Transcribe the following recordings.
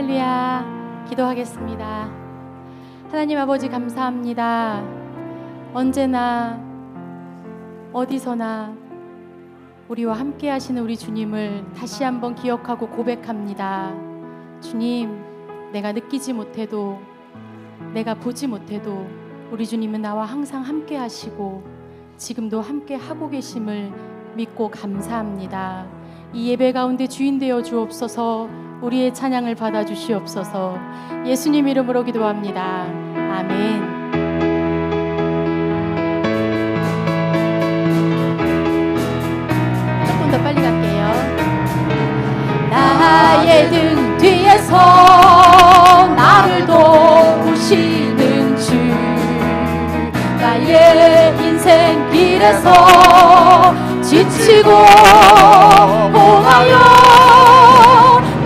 할렐루야. 기도하겠습니다. 하나님 아버지 감사합니다. 언제나 어디서나 우리와 함께 하시는 우리 주님을 다시 한번 기억하고 고백합니다. 주님, 내가 느끼지 못해도, 내가 보지 못해도 우리 주님은 나와 항상 함께 하시고 지금도 함께 하고 계심을 믿고 감사합니다. 이 예배 가운데 주인 되어 주옵소서. 우리의 찬양을 받아 주시옵소서. 예수님 이름으로 기도합니다. 아멘. 조금 더 빨리 갈게요. 나의 등 뒤에서 나를 도우시는 주, 나의 인생 길에서 지치고 봉하여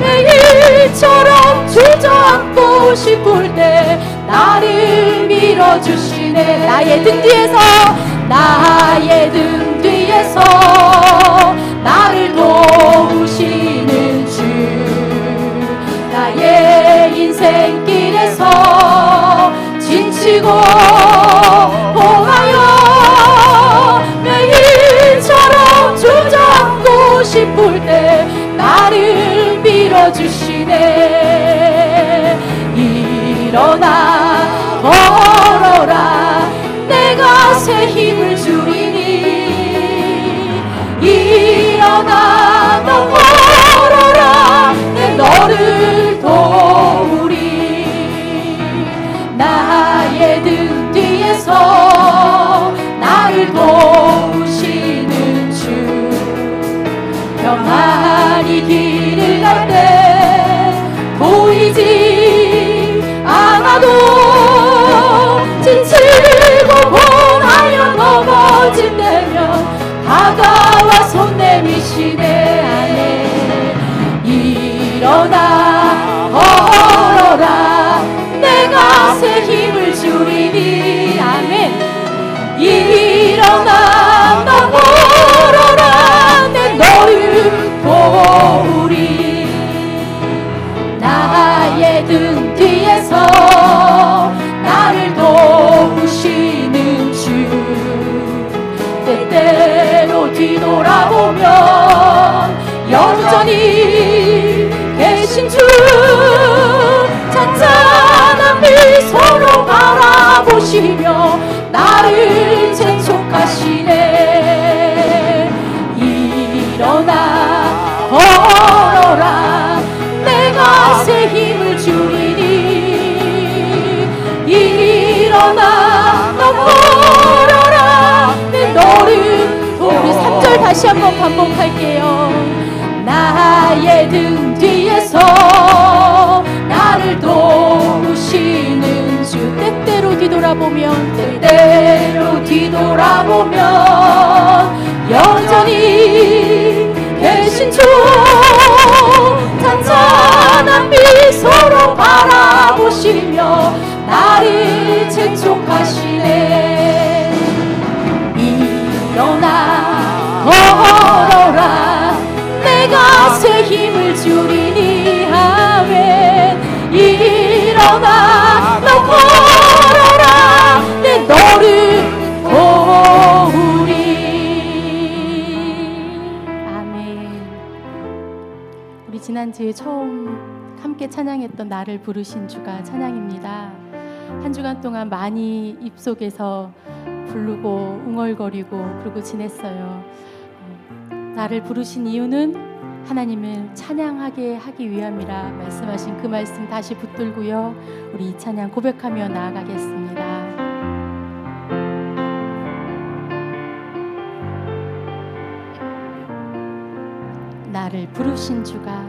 매일처럼 주저앉고 싶을 때 나를 밀어주시네. 나의 등 뒤에서, 나의 등 뒤에서 나를 도우시는 주, 나의 인생길에서 지치고 봉하여 매일처럼 주저앉고 싶을 때 나를 밀어주시네. 일어나 걸어라, 내가 새 힘을 주리니. 일어나 너 걸어라, 내 너를 도우리. 나의 등 뒤에서 나를 도우시는 주, 평안히 길을 갈 때 보이지 않아도 지치고 봉하여 넘어질 때면 다가와 손 내미시네. 안에 일어나 걸어라, 내가 새 힘을 주리니. 아멘. 일어나 너 걸어라, 내 너를 도우리. 나의 등 뒤에서 나를 도우시는 주, 때때로 뒤돌아보면 여전히 계신 주, 잔잔한 미소로 바라보시며 나를 재촉하시네. 일어나 걸어라, 내가 새 힘을 주리니. 일어나 너 걸어라, 내 너를 도우리. 3절 다시 한번 반복할게요. 나의 등 뒤에서 나를 도우시는 주, 때때로 뒤돌아보면 여전히 계신 주, 잔잔한 미소로 바라보시며 나를 재촉하시네. 일어나 걸어라, 내가 새 힘을 주리니. 아멘. 일어나 너 걸어라, 내 너를 도우리. 아멘. 우리 지난주에 처음 함께 찬양했던 나를 부르신 주가 찬양입니다. 한 주간 동안 많이 입속에서 부르고 웅얼거리고 그러고 지냈어요. 나를 부르신 이유는 하나님을 찬양하게 하기 위함이라 말씀하신 그 말씀 다시 붙들고요, 우리 이 찬양 고백하며 나아가겠습니다. 나를 부르신 주가,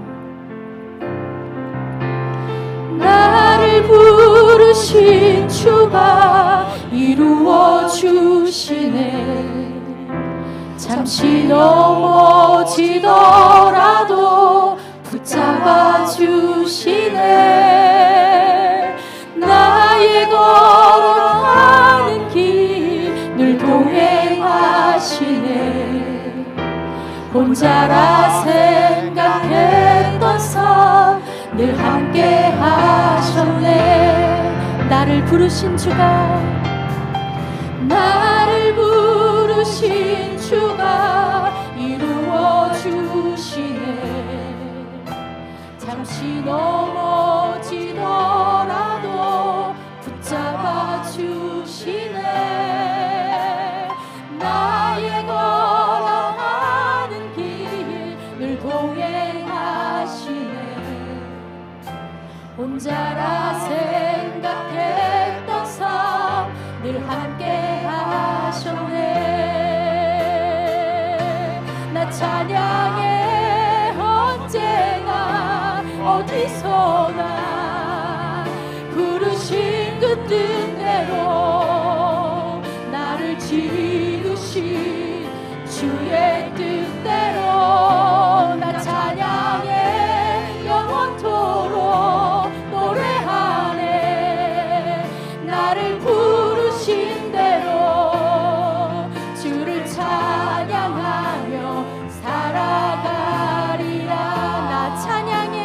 나를 부르신 주가 이루어 주시네. 잠시 넘어지더라도 붙잡아 주시네. 나의 걸어가는 길 늘 동행하시네. 혼자라 생각했던 삶 늘 함께 부르신 주가 나를 부르신 주가 이루어 주시네. 잠시 넘어지더라도 붙잡아 주시네. 나의 걸어가는 길 늘 동행하시네. 혼자라 생각했던 삶 늘 함께 하셨네. 나 찬양해 언제나 어디서나 부르신 그 뜻대로 나를 지으신 주의 뜻대로 나 찬양해 영원토록 노래하네. 나를 부르신 대로 주를 찬양하며 살아가리라. 나 찬양해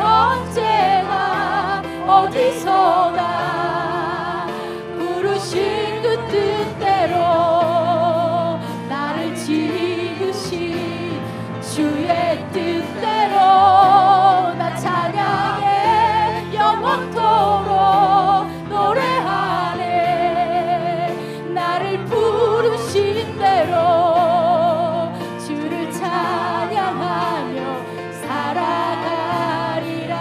언제나 어디서나 부르신 그 뜻대로 나를 지으신 주의 뜻대로 나 찬양해 영원토록 노래하네. 나를 부르신 대로 주를 찬양하며 살아가리라.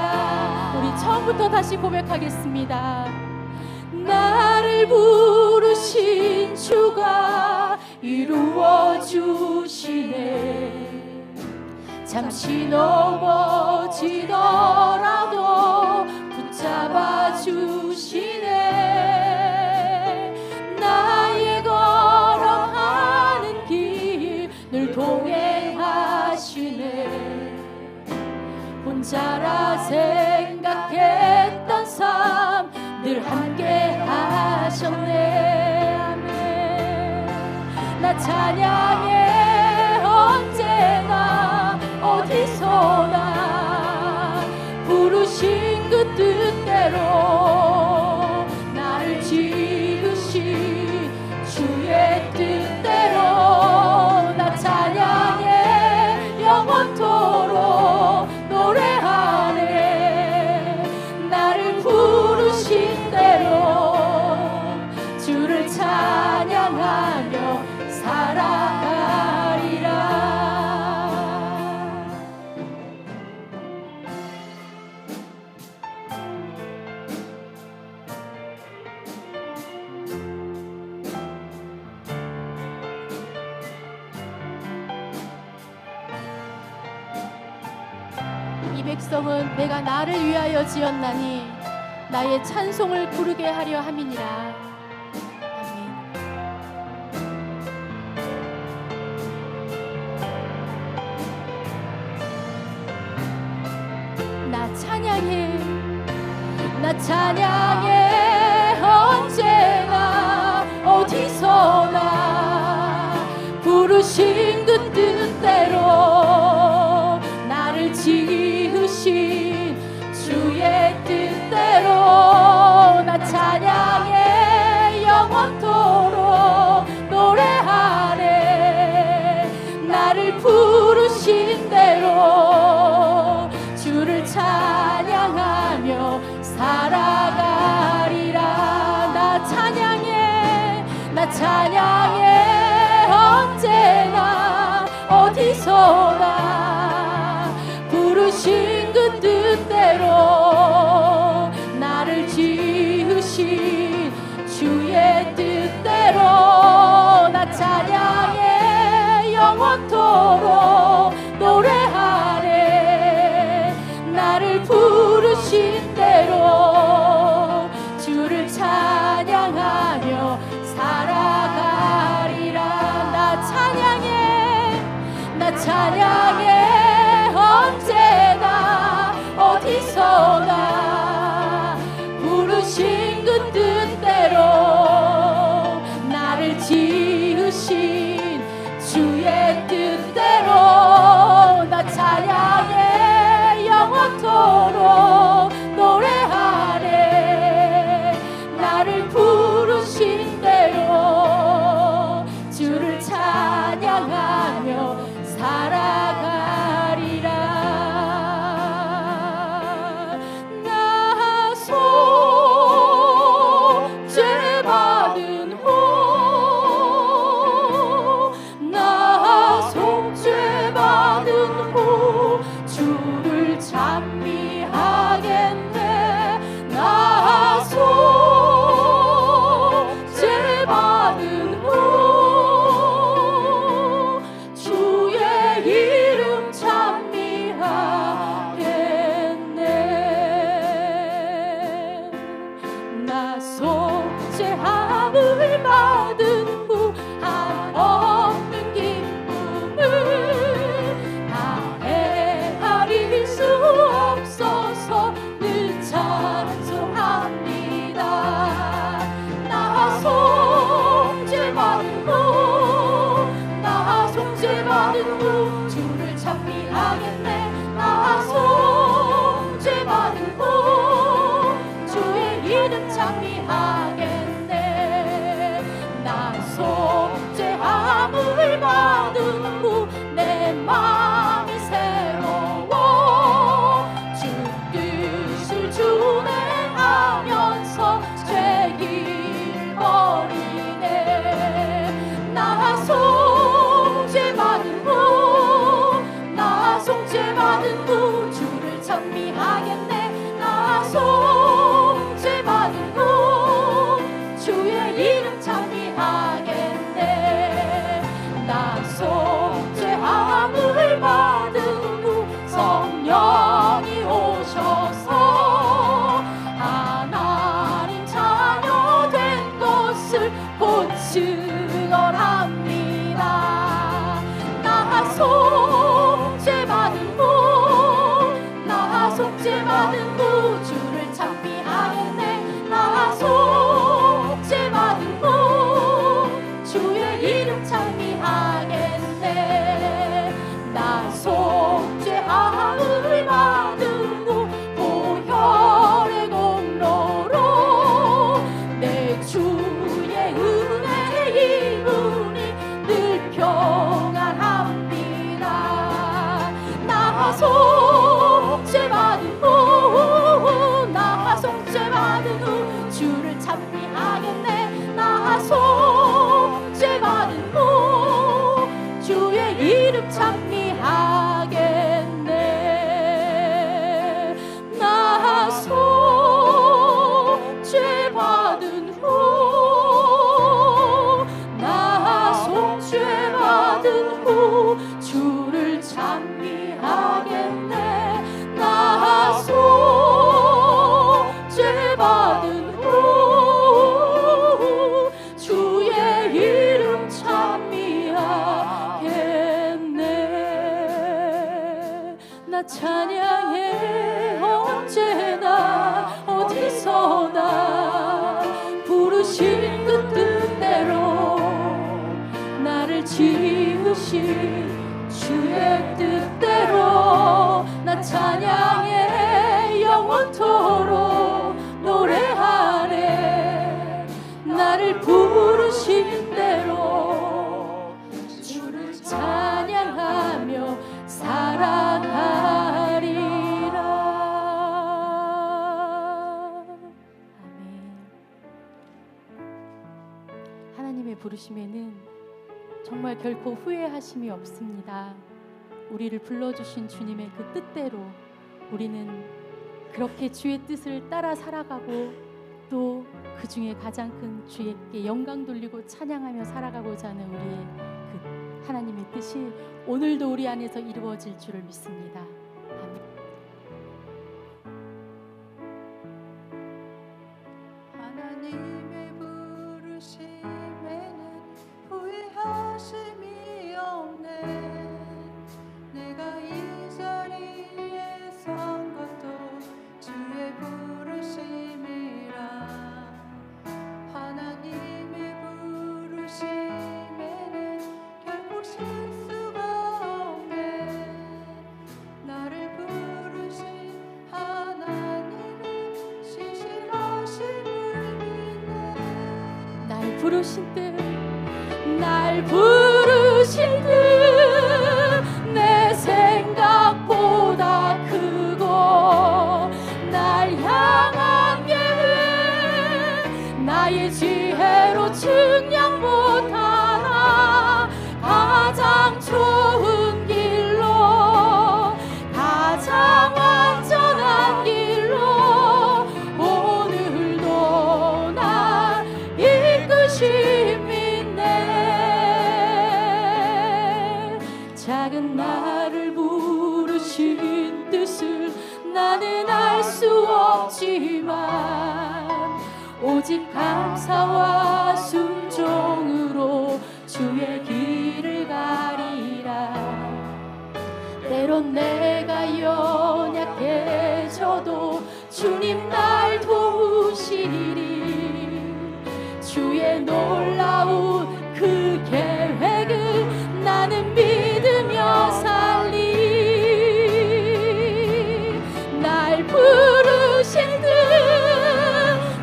우리 처음부터 다시 고백하겠습니다. 나를 부르신 주가 이루어 주시네. 잠시 넘어지더라도 붙잡아 주시네. 나의 걸어가는 길 늘 동행하시네. 혼자라 생각했던 삶 늘 함께 하셨네. 아멘. 나 찬양해 언제나 어디서나 부르신 그 뜻대로 나를 지으신 주의 뜻대로 나 찬양해 영원토록 노래하네. 나를 부르신 대로 주를 찬양하며 살아가리라. 200성은 내가 나를 위하여 지었나니 나의 찬송을 부르게 하려 함이니라. 아멘. 나 찬양해 언제나 어디서나 부르신 그 뜻대로 나를 지으신 주의 뜻대로 나 찬양해 영원토록 노래하네. 나를 부르신 대로 주를 찬양하며 살아가리라. 나 찬양해 언제나 어디서나 부르신 그 뜻대로 나를 지으신 주의 뜻대로 나 찬양해 영원토록 노래하네. 나를 부르신 대로 주를 찬양하며 살아가리라. 나 찬양해 언제나 속죄함을 받은 후 한없는 기쁨을 다 헤아릴 수 없어서 늘 찬송합니다. 나 속죄받은 후 나 속죄받은 후 주를 찬미하겠네. 나 속죄받은 후 주의 이름 찬미하겠네. 나 속죄함을 받은 후 내 마음이 새로워 주 뜻을 준행하면서 죄길 버리네. 나 속죄받은 후 나 속죄받은 후 주를 찬미하겠네. 나 속죄받은 후 주의 이름 찬미하겠네. 나 속죄함을 받은 후 성령이 오셔서 하나님 자녀 된 것을 곧 증언합니다. 나 속죄받은 후 나 속죄받은 후 주를 찬미하겠네. 나 속죄받은 후 주의 이름 찬미하겠네. 나 속죄함을 받은 후 보혈의 공로로 내 주의 은혜의 이분이 늘 평안합니다. 나 속죄받은 후 나 속죄받은 후 주를 찬미하겠네. 나 속죄받은 후 주의 이름 찬미하겠네. 나 속죄받은 후 나 속죄받은 후 주를 찬미하겠네. 나 속죄받은 후 주의 이름 찬미하겠네. 나 찬양해 언제나 어디서나 부르신 그 뜻대로 나를 지으신 주의 뜻대로 나 찬양해 영원토록 노래하네. 나를 부르신 대로 주를 찬양하며 살아가리라. 아멘. 하나님의 부르심에는 정말 결코 후회하심이 없습니다. 우리를 불러주신 주님의 그 뜻대로 우리는 그렇게 주의 뜻을 따라 살아가고 또 그 중에 가장 큰 주에게 영광 돌리고 찬양하며 살아가고자 하는 우리의 그 하나님의 뜻이 오늘도 우리 안에서 이루어질 줄을 믿습니다. 아멘. 하나님의 부르심에는 후회하심이 없네. 내가 이 자리에 선 것도 주의 부르심이라. 하나님의 부르심에는 결코 실수가 없네. 나를 부르신 하나님의 신실하심을 믿네. 날 부르신 뜻, 날 부르신 뜻 내 생각보다 크고 날 향한 계획 나의 지혜로 측량 못하나 가장 좋은 길로 가장 완전한 길로 오늘도 날 이끄시 믿네. 작은 나를 부르신 뜻을 나는 알 수 없지만 오직 감사와 순종으로 주의 길을 가리라. 때론 내가 연약해져도 주님 날 도우시리니 주의 놀라운 그 계획을 나는 믿으며 살리. 날 부르신 듯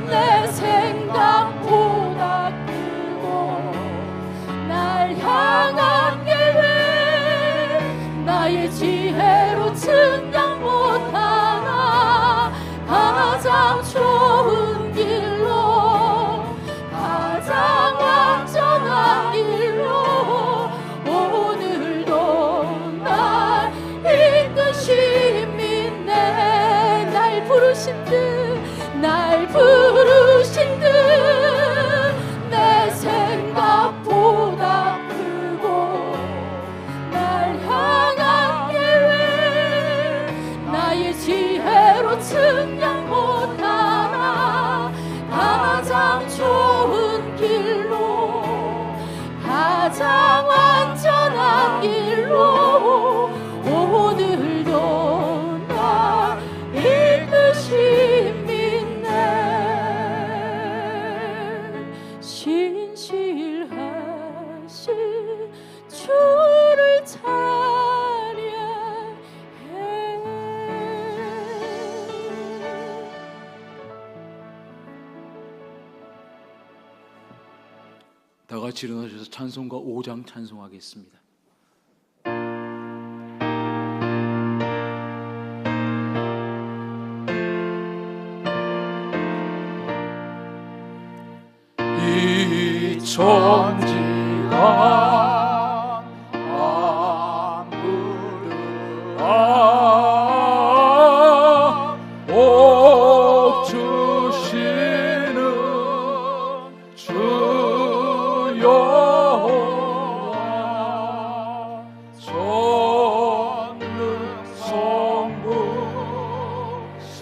내 생각보다 크고 날 향한 계획 나의 지혜로 측량 못하나 가장 좋은 길로 가장 완전한 길로 오늘도 날 이끄심 있네. 날 부르신 듯 날 부르신 듯 내 생각보다 크고 날 향한 계획 나의 지혜로 측량 못하나 가장 좋은 길로 가장 완전한 길로 오늘도 날 이끄심 있네. 신실하신 주를 찬양해. 다 같이 일어나셔서 찬송가 5장 찬송하겠습니다. 이 천지가 아무르라 복 주시는 주 여호와 전능 성부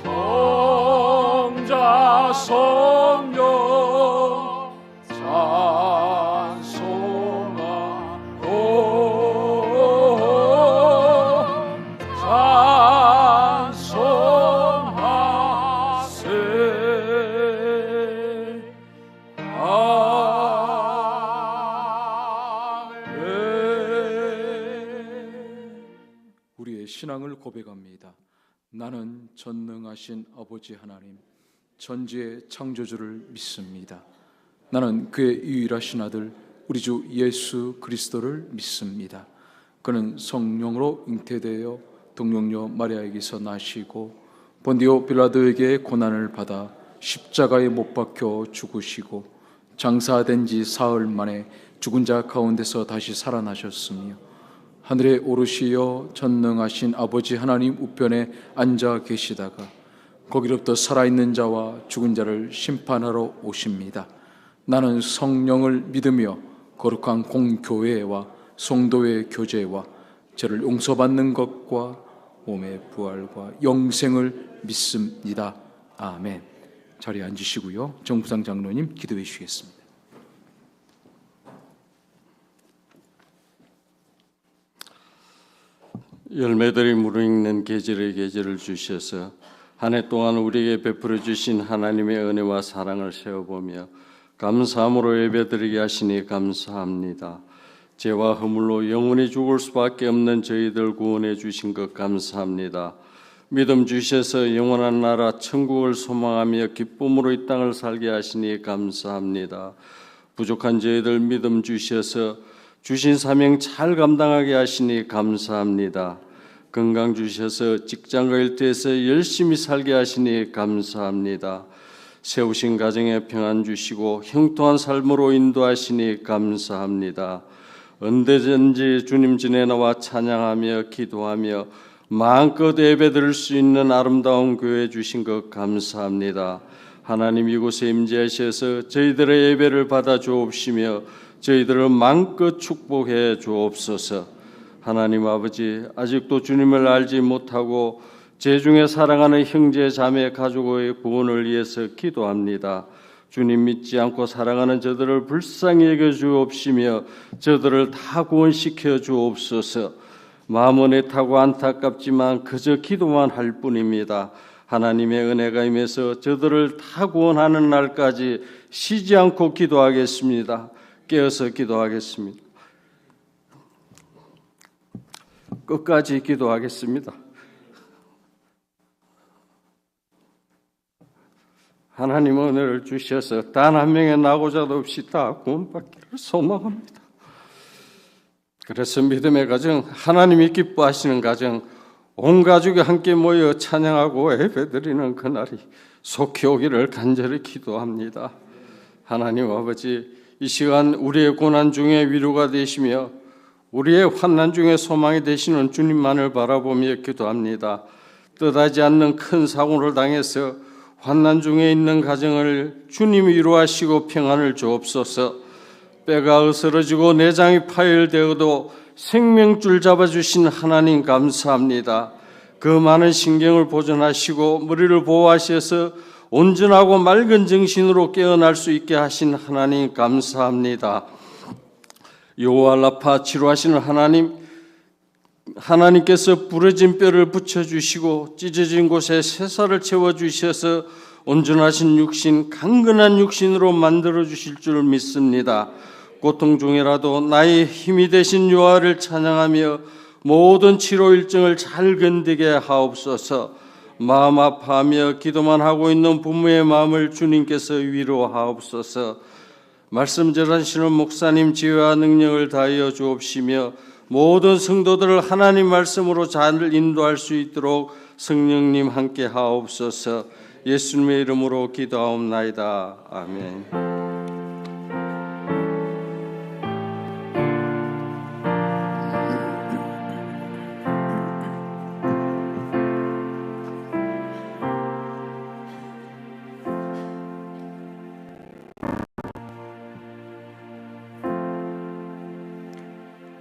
성자 성령 신앙을 고백합니다. 나는 전능하신 아버지 하나님, 천지의 창조주를 믿습니다. 나는 그의 유일하신 아들 우리 주 예수 그리스도를 믿습니다. 그는 성령으로 잉태되어 동정녀 마리아에게서 나시고 본디오 빌라도에게 고난을 받아 십자가에 못 박혀 죽으시고 장사된 지 사흘 만에 죽은 자 가운데서 다시 살아나셨으며 하늘에 오르시어 전능하신 아버지 하나님 우편에 앉아 계시다가 거기로부터 살아있는 자와 죽은 자를 심판하러 오십니다. 나는 성령을 믿으며 거룩한 공교회와 성도의 교제와 죄를 용서받는 것과 몸의 부활과 영생을 믿습니다. 아멘. 자리에 앉으시고요. 정부상 장로님 기도해 주시겠습니다. 열매들이 무르익는 계절의 계절을 주셔서 한 해 동안 우리에게 베풀어 주신 하나님의 은혜와 사랑을 세워보며 감사함으로 예배드리게 하시니 감사합니다. 죄와 허물로 영원히 죽을 수밖에 없는 저희들 구원해 주신 것 감사합니다. 믿음 주셔서 영원한 나라 천국을 소망하며 기쁨으로 이 땅을 살게 하시니 감사합니다. 부족한 저희들 믿음 주셔서 주신 사명 잘 감당하게 하시니 감사합니다. 건강 주셔서 직장과 일터에서 열심히 살게 하시니 감사합니다. 세우신 가정에 평안 주시고 형통한 삶으로 인도하시니 감사합니다. 언제든지 주님 전에 나와 찬양하며 기도하며 마음껏 예배드릴 수 있는 아름다운 교회 주신 것 감사합니다. 하나님 이곳에 임재하셔서 저희들의 예배를 받아 주옵시며 저희들을 마음껏 축복해 주옵소서. 하나님 아버지, 아직도 주님을 알지 못하고 죄 중에 사랑하는 형제 자매 가족의 구원을 위해서 기도합니다. 주님 믿지 않고 살아가는 저들을 불쌍히 여겨 주옵시며 저들을 다 구원시켜 주옵소서. 마음은 애타고 안타깝지만 그저 기도만 할 뿐입니다. 하나님의 은혜가 임해서 저들을 다 구원하는 날까지 쉬지 않고 기도하겠습니다. 깨어서 기도하겠습니다. 끝까지 기도하겠습니다. 하나님 은혜를 주셔서 단 한 명의 낙오자도 없이 다 구원받기를 소망합니다. 그래서 믿음의 가정, 하나님이 기뻐하시는 가정, 온 가족이 함께 모여 찬양하고 예배드리는 그날이 속히 오기를 간절히 기도합니다. 하나님 아버지, 이 시간 우리의 고난 중에 위로가 되시며 우리의 환난 중에 소망이 되시는 주님만을 바라보며 기도합니다. 뜻하지 않는 큰 사고를 당해서 환난 중에 있는 가정을 주님이 위로하시고 평안을 주옵소서. 뼈가 으스러지고 내장이 파열되어도 생명줄 잡아주신 하나님 감사합니다. 그 많은 신경을 보존하시고 머리를 보호하셔서 온전하고 맑은 정신으로 깨어날 수 있게 하신 하나님 감사합니다. 여호와 라파 치료하시는 하나님께서 부러진 뼈를 붙여주시고 찢어진 곳에 새살을 채워주셔서 온전하신 육신, 강건한 육신으로 만들어주실 줄 믿습니다. 고통 중이라도 나의 힘이 되신 여호와를 찬양하며 모든 치료 일정을 잘 견디게 하옵소서. 마음 아파하며 기도만 하고 있는 부모의 마음을 주님께서 위로하옵소서. 말씀 전하시는 목사님 지혜와 능력을 다하여 주옵시며 모든 성도들을 하나님 말씀으로 잘 인도할 수 있도록 성령님 함께 하옵소서. 예수님의 이름으로 기도하옵나이다. 아멘.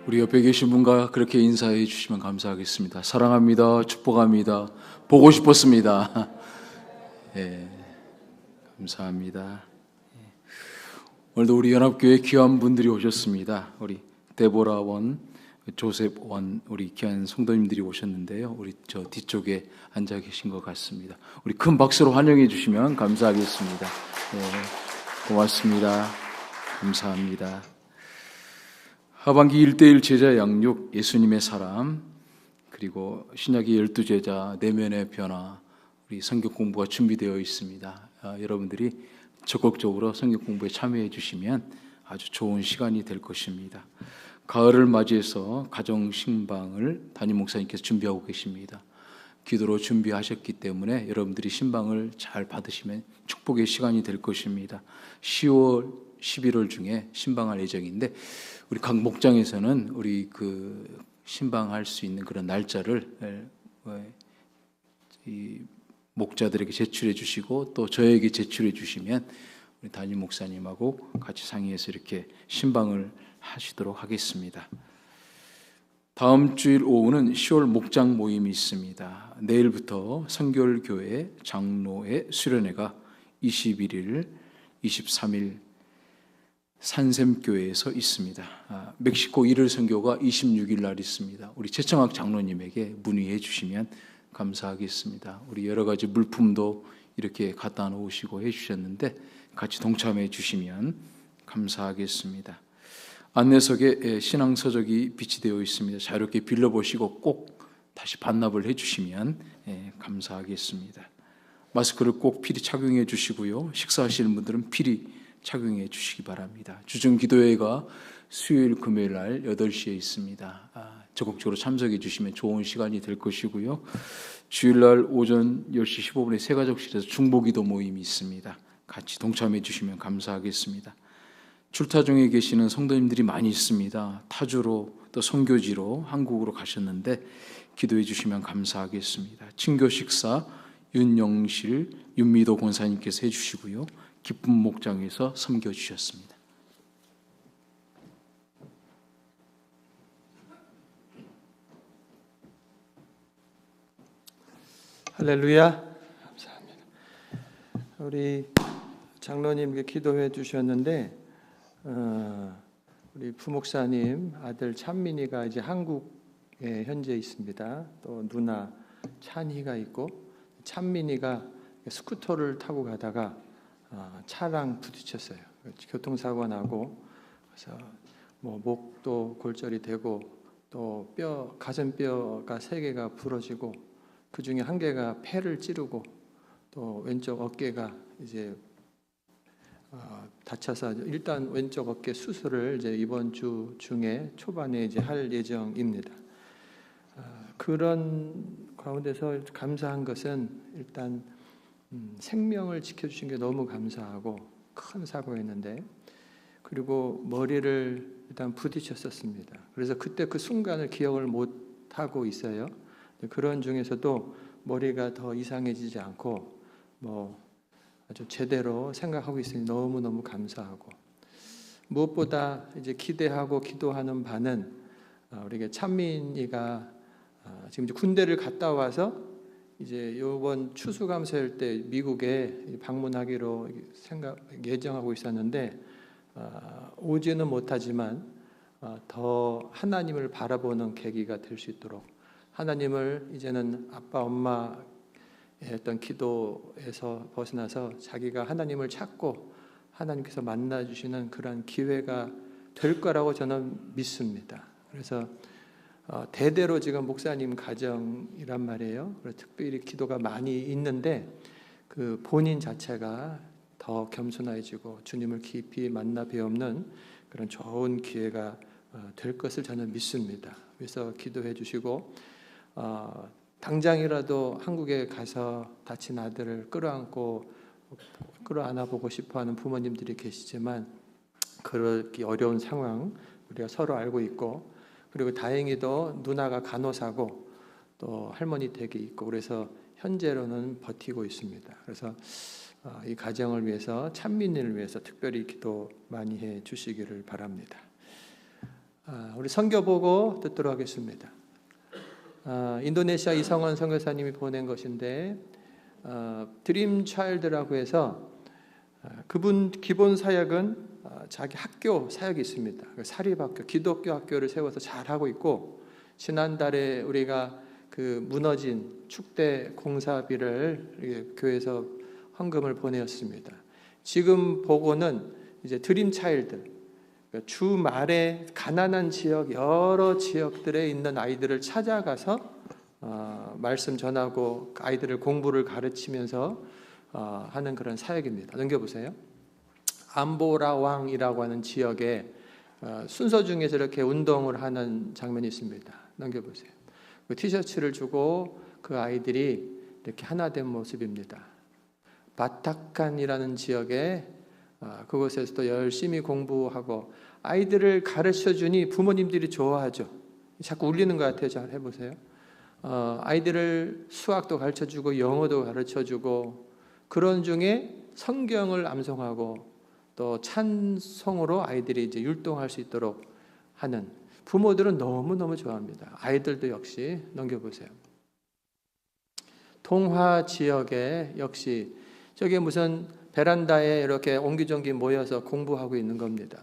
우리 옆에 계신 분과 그렇게 인사해 주시면 감사하겠습니다. 사랑합니다. 축복합니다. 보고 싶었습니다. 예, 감사합니다. 오늘도 우리 연합교회 귀한 분들이 오셨습니다. 우리 데보라 원, 조셉 원, 우리 귀한 성도님들이 오셨는데요. 우리 저 뒤쪽에 앉아 계신 것 같습니다. 우리 큰 박수로 환영해 주시면 감사하겠습니다. 예, 고맙습니다. 감사합니다. 하반기 1:1 제자 양육, 예수님의 사람, 그리고 신약의 12제자, 내면의 변화, 우리 성경 공부가 준비되어 있습니다. 여러분들이 적극적으로 성경 공부에 참여해 주시면 아주 좋은 시간이 될 것입니다. 가을을 맞이해서 가정 신방을 담임 목사님께서 준비하고 계십니다. 기도로 준비하셨기 때문에 여러분들이 신방을 잘 받으시면 축복의 시간이 될 것입니다. 10월, 11월 중에 신방할 예정인데 우리 각 목장에서는 우리 그 신방할 수 있는 그런 날짜를 이 목자들에게 제출해 주시고 또 저에게 제출해 주시면 우리 담임 목사님하고 같이 상의해서 이렇게 신방을 하시도록 하겠습니다. 다음 주일 오후는 10월 목장 모임이 있습니다. 내일부터 성결교회 장로의 수련회가 21일, 23일 산샘교회에서 있습니다. 멕시코 1일 선교가 26일 날 있습니다. 우리 최청학 장로님에게 문의해 주시면 감사하겠습니다. 우리 여러 가지 물품도 이렇게 갖다 놓으시고 해주셨는데 같이 동참해 주시면 감사하겠습니다. 안내석에 신앙서적이 비치되어 있습니다. 자유롭게 빌려보시고 꼭 다시 반납을 해주시면 감사하겠습니다. 마스크를 꼭 필히 착용해 주시고요. 식사하시는 분들은 필히 착용해 주시기 바랍니다. 주중기도회가 수요일 금요일 날 8시에 있습니다. 적극적으로 참석해 주시면 좋은 시간이 될 것이고요. 주일날 오전 10시 15분에 새가족실에서 중보기도 모임이 있습니다. 같이 동참해 주시면 감사하겠습니다. 출타 중에 계시는 성도님들이 많이 있습니다. 타주로 또 선교지로 한국으로 가셨는데 기도해 주시면 감사하겠습니다. 친교 식사 윤영실, 윤미도 권사님께서 해주시고요. 기쁨 목장에서 섬겨주셨습니다. 할렐루야. 감사합니다. 우리 장로님께 기도해 주셨는데 우리 부목사님 아들 찬민이가 이제 한국에 현재 있습니다. 또 누나 찬희가 있고, 찬민이가 스쿠터를 타고 가다가 차랑 부딪혔어요. 교통사고가 나고, 그래서 뭐 목도 골절이 되고 또 가슴뼈가 3개가 부러지고 그 중에 1개가 폐를 찌르고 또 왼쪽 어깨가 이제 다쳐서 일단 왼쪽 어깨 수술을 이제 이번 주 중에 초반에 이제 할 예정입니다. 그런 가운데서 감사한 것은 일단 생명을 지켜주신 게 너무 감사하고, 큰 사고였는데, 그리고 머리를 일단 부딪혔었습니다. 그래서 그때 그 순간을 기억을 못 하고 있어요. 그런 중에서도 머리가 더 이상해지지 않고 뭐 아주 제대로 생각하고 있으니 너무너무 감사하고, 무엇보다 이제 기대하고 기도하는 바는 우리가 찬민이가 지금 이제 군대를 갔다 와서 이제 이번 추수감사일 때 미국에 방문하기로 예정하고 있었는데 오지는 못하지만 더 하나님을 바라보는 계기가 될 수 있도록, 하나님을 이제는 아빠 엄마의 어떤 기도에서 벗어나서 자기가 하나님을 찾고 하나님께서 만나주시는 그런 기회가 될 거라고 저는 믿습니다. 그래서 대대로 지금 목사님 가정이란 말이에요. 그래서 특별히 기도가 많이 있는데 그 본인 자체가 더 겸손해지고 주님을 깊이 만나 배우는 그런 좋은 기회가 될 것을 저는 믿습니다. 그래서 기도해 주시고, 당장이라도 한국에 가서 다친 아들을 끌어안아 보고 싶어하는 부모님들이 계시지만 그렇게 어려운 상황 우리가 서로 알고 있고, 그리고 다행히도 누나가 간호사고 또 할머니 댁에 있고, 그래서 현재로는 버티고 있습니다. 그래서 이 가정을 위해서, 찬민이를 위해서 특별히 기도 많이 해 주시기를 바랍니다. 우리 선교 보고 듣도록 하겠습니다. 인도네시아 이성원 선교사님이 보낸 것인데, 드림 차일드라고 해서 그분 기본 사역은 자기 학교 사역이 있습니다. 사립학교, 기독교 학교를 세워서 잘하고 있고, 지난달에 우리가 그 무너진 축대 공사비를 교회에서 헌금을 보내었습니다. 지금 보고는 이제 드림 차일드, 주말에 가난한 지역, 여러 지역들에 있는 아이들을 찾아가서 말씀 전하고 아이들을 공부를 가르치면서 하는 그런 사역입니다. 넘겨보세요. 암보라왕이라고 하는 지역에 순서 중에 저렇게 운동을 하는 장면이 있습니다. 넘겨보세요. 그 티셔츠를 주고 그 아이들이 이렇게 하나 된 모습입니다. 바타칸이라는 지역에 그곳에서도 열심히 공부하고 아이들을 가르쳐주니 부모님들이 좋아하죠. 자꾸 울리는 것 같아요. 잘 해보세요. 아이들을 수학도 가르쳐주고 영어도 가르쳐주고, 그런 중에 성경을 암송하고 또 찬송으로 아이들이 이제 율동할 수 있도록 하는, 부모들은 너무너무 좋아합니다. 아이들도 역시. 넘겨보세요. 동화 지역에 역시 저게 무슨 베란다에 이렇게 옹기종기 모여서 공부하고 있는 겁니다.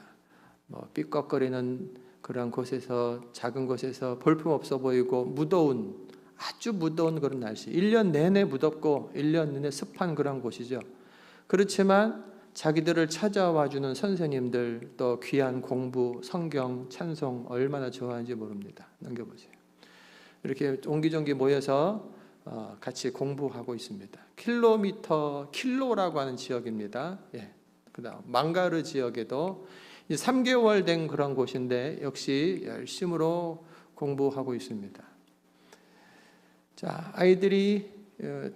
뭐 삐걱거리는 그런 곳에서, 작은 곳에서 볼품없어 보이고 무더운, 아주 무더운 그런 날씨, 1년 내내 무덥고 1년 내내 습한 그런 곳이죠. 그렇지만 자기들을 찾아와 주는 선생님들, 또 귀한 공부, 성경, 찬송 얼마나 좋아하는지 모릅니다. 넘겨보세요. 이렇게 옹기종기 모여서 같이 공부하고 있습니다. 킬로라고 하는 지역입니다. 예. 그다음 망가르 지역에도 3개월 된 그런 곳인데 역시 열심으로 공부하고 있습니다. 자, 아이들이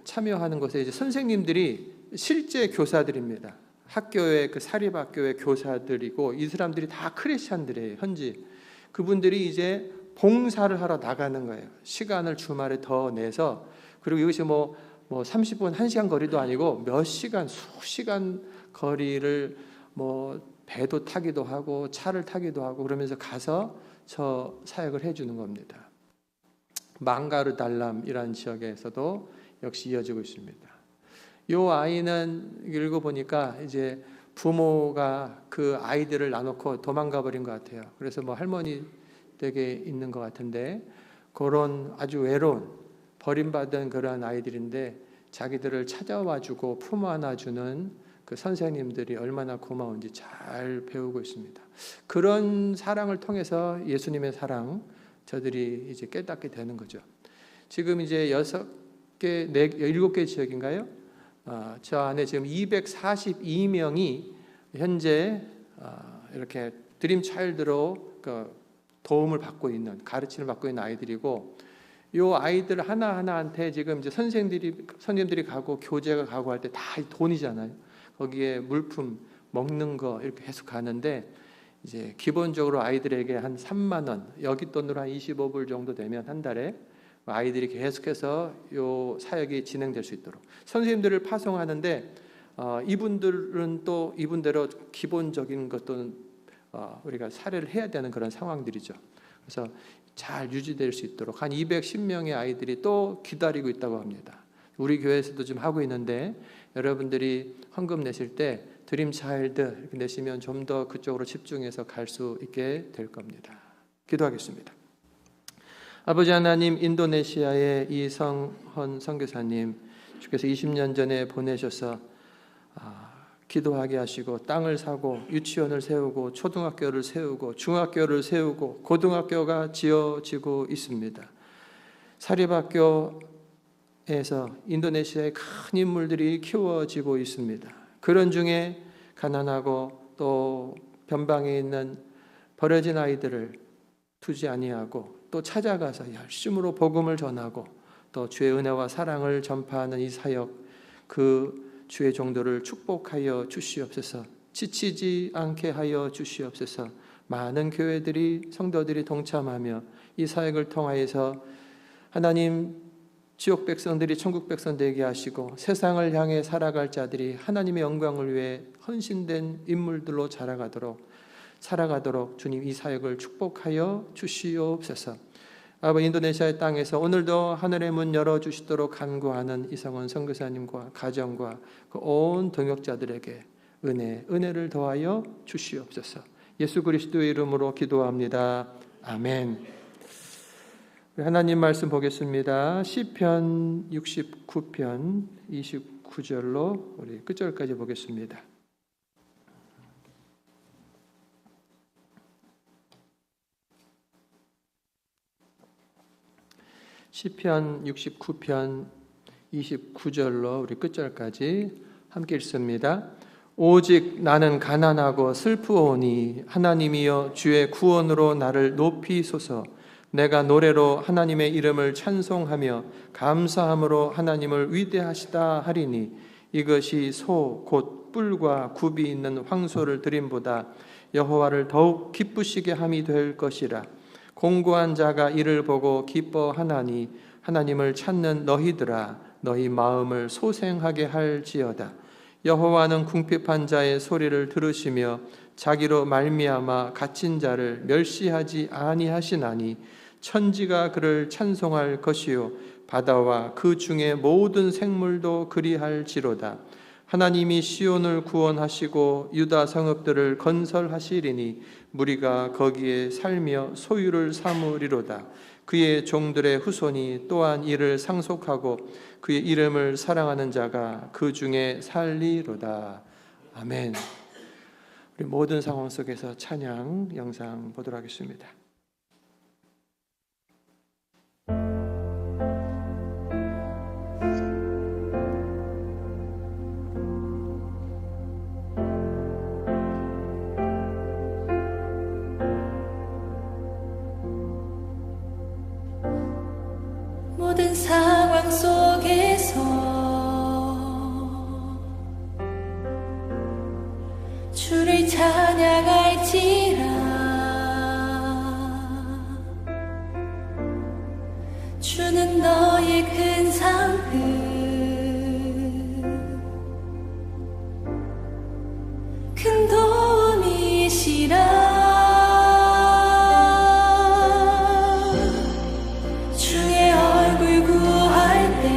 참여하는 곳에 이제 선생님들이 실제 교사들입니다. 학교의 그 사립학교의 교사들이고, 이 사람들이 다 크리스찬들이에요. 현지 그분들이 이제 봉사를 하러 나가는 거예요. 시간을 주말에 더 내서, 그리고 이것이 뭐 30분, 1시간 거리도 아니고 몇 시간, 수시간 거리를 뭐 배도 타기도 하고 차를 타기도 하고 그러면서 가서 저 사역을 해주는 겁니다. 망가르 달람이라는 지역에서도 역시 이어지고 있습니다. 요 아이는 읽어보니까 이제 부모가 그 아이들을 놔놓고 도망가 버린 것 같아요. 그래서 뭐 할머니 댁에 있는 것 같은데, 그런 아주 외로운 버림받은 그런 아이들인데 자기들을 찾아와주고 품 안아주는 그 선생님들이 얼마나 고마운지 잘 배우고 있습니다. 그런 사랑을 통해서 예수님의 사랑 저들이 이제 깨닫게 되는 거죠. 지금 이제 7개 지역인가요? 저 안에 지금 242명이 현재 이렇게 드림 차일드로 도움을 받고 있는, 가르침을 받고 있는 아이들이고, 이 아이들 하나하나한테 지금 이제 선생님들이 가고 교재가 가고 할 때 다 돈이잖아요. 거기에 물품, 먹는 거 이렇게 계속 가는데, 이제 기본적으로 아이들에게 한 3만 원, 여기 돈으로 한 25불 정도 되면 한 달에 아이들이 계속해서 요 사역이 진행될 수 있도록 선생님들을 파송하는데, 이분들은 또 이분대로 기본적인 것도 우리가 사례를 해야 되는 그런 상황들이죠. 그래서 잘 유지될 수 있도록 한 210명의 아이들이 또 기다리고 있다고 합니다. 우리 교회에서도 좀 하고 있는데, 여러분들이 헌금 내실 때 드림 차일드 이렇게 내시면 좀 더 그쪽으로 집중해서 갈 수 있게 될 겁니다. 기도하겠습니다. 아버지 하나님, 인도네시아의 이성헌 선교사님, 주께서 20년 전에 보내셔서 기도하게 하시고 땅을 사고 유치원을 세우고 초등학교를 세우고 중학교를 세우고 고등학교가 지어지고 있습니다. 사립학교에서 인도네시아의 큰 인물들이 키워지고 있습니다. 그런 중에 가난하고 또 변방에 있는 버려진 아이들을 두지 아니하고 또 찾아가서 열심으로 복음을 전하고 또 주의 은혜와 사랑을 전파하는 이 사역, 그 주의 종도를 축복하여 주시옵소서. 지치지 않게 하여 주시옵소서. 많은 교회들이, 성도들이 동참하며 이 사역을 통하여서 하나님, 지옥 백성들이 천국 백성 되게 하시고 세상을 향해 살아갈 자들이 하나님의 영광을 위해 헌신된 인물들로 살아가도록 주님 이 사역을 축복하여 주시옵소서. 아버지, 인도네시아의 땅에서 오늘도 하늘의 문 열어주시도록 간구하는 이성헌 선교사님과 가정과 그 온 동역자들에게 은혜를 더하여 주시옵소서. 예수 그리스도의 이름으로 기도합니다. 아멘. 하나님 말씀 보겠습니다. 시편 69편 29절로 우리 끝절까지 보겠습니다. 시편 69편 29절로 우리 끝절까지 함께 읽습니다. 오직 나는 가난하고 슬프오니 하나님이여 주의 구원으로 나를 높이소서. 내가 노래로 하나님의 이름을 찬송하며 감사함으로 하나님을 위대하시다 하리니 이것이 소 곧 뿔과 굽이 있는 황소를 드림보다 여호와를 더욱 기쁘시게 함이 될 것이라. 공고한 자가 이를 보고 기뻐하나니 하나님을 찾는 너희들아 너희 마음을 소생하게 할지어다. 여호와는 궁핍한 자의 소리를 들으시며 자기로 말미암아 갇힌 자를 멸시하지 아니하시나니 천지가 그를 찬송할 것이요 바다와 그 중에 모든 생물도 그리할지로다. 하나님이 시온을 구원하시고 유다 성읍들을 건설하시리니 무리가 거기에 살며 소유를 삼으리로다. 그의 종들의 후손이 또한 이를 상속하고 그의 이름을 사랑하는 자가 그 중에 살리로다. 아멘. 우리 모든 상황 속에서 찬양 영상 보도록 하겠습니다. 모든 상황 속에서 주를 찬양할지라. 주는 너의 큰 상급 큰 도움이시라. 주의 얼굴 구할 때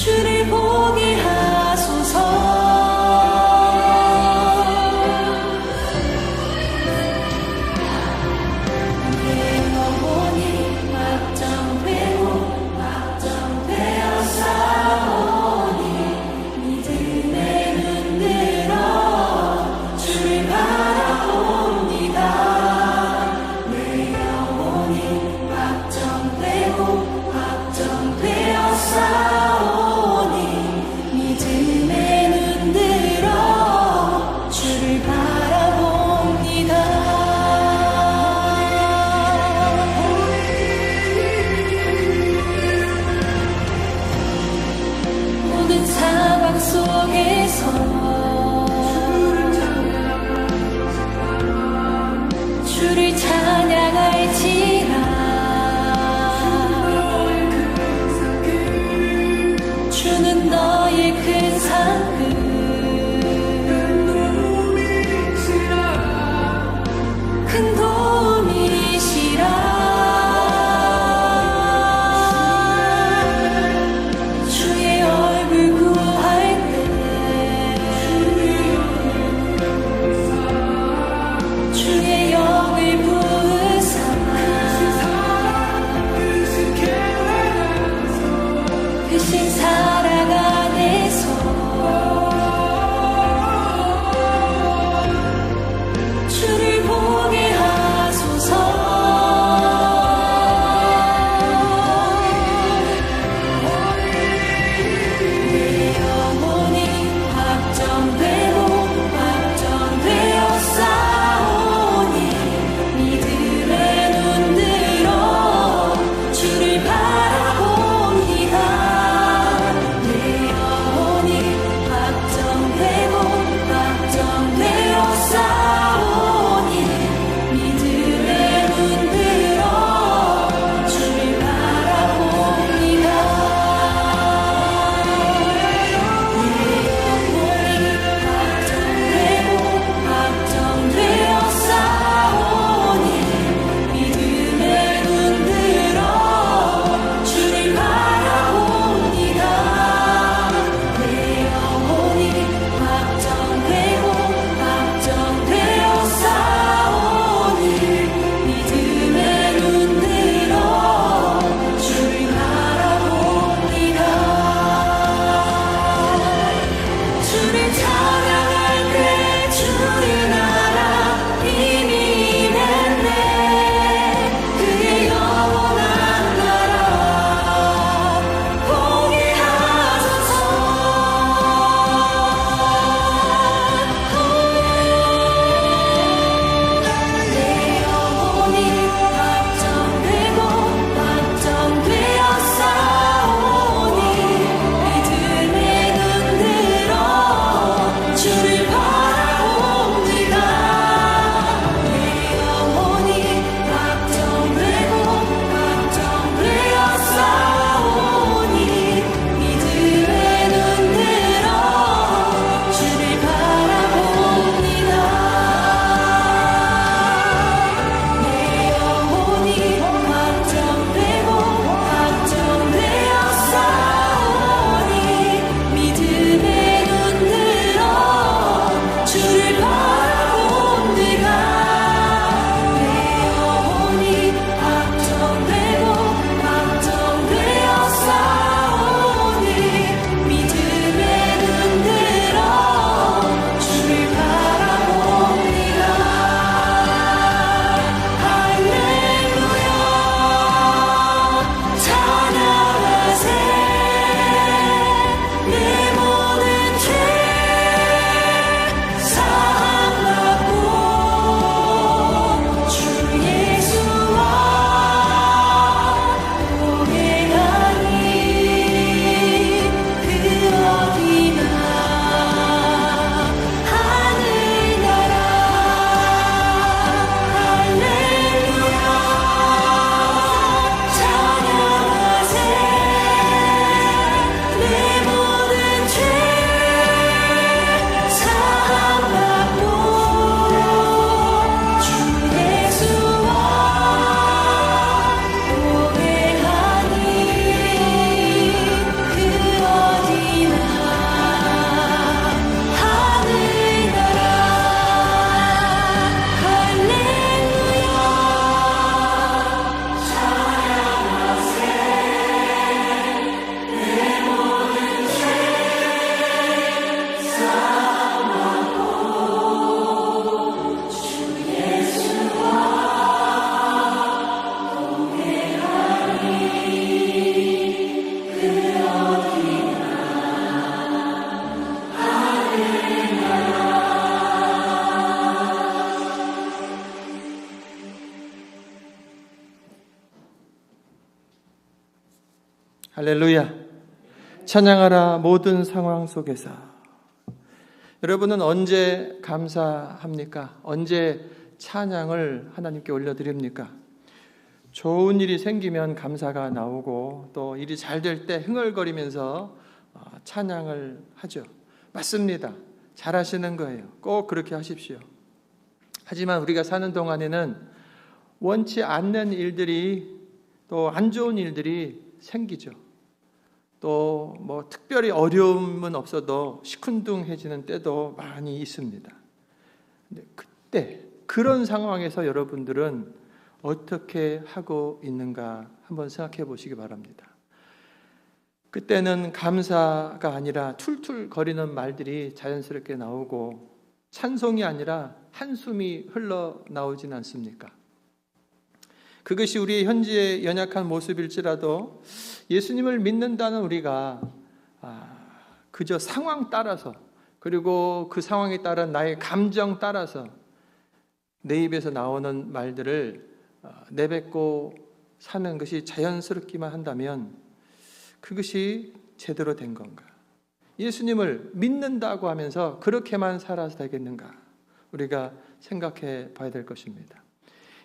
주를 보게 하소서. 주를 찬양할지라. 주는 너의 큰 상급, 큰 도움이시라. 주의 얼굴 구할 때 할렐루야. 찬양하라 모든 상황 속에서. 여러분은 언제 감사합니까? 언제 찬양을 하나님께 올려드립니까? 좋은 일이 생기면 감사가 나오고 또 일이 잘 될 때 흥얼거리면서 찬양을 하죠. 맞습니다. 잘하시는 거예요. 꼭 그렇게 하십시오. 하지만 우리가 사는 동안에는 원치 않는 일들이 또 안 좋은 일들이 생기죠. 또 뭐 특별히 어려움은 없어도 시큰둥해지는 때도 많이 있습니다. 근데 그때 그런 상황에서 여러분들은 어떻게 하고 있는가 한번 생각해 보시기 바랍니다. 그때는 감사가 아니라 툴툴거리는 말들이 자연스럽게 나오고 찬송이 아니라 한숨이 흘러나오진 않습니까? 그것이 우리의 현재의 연약한 모습일지라도 예수님을 믿는다는 우리가 그저 상황 따라서 그리고 그 상황에 따른 나의 감정 따라서 내 입에서 나오는 말들을 내뱉고 사는 것이 자연스럽기만 한다면 그것이 제대로 된 건가? 예수님을 믿는다고 하면서 그렇게만 살아서 되겠는가? 우리가 생각해 봐야 될 것입니다.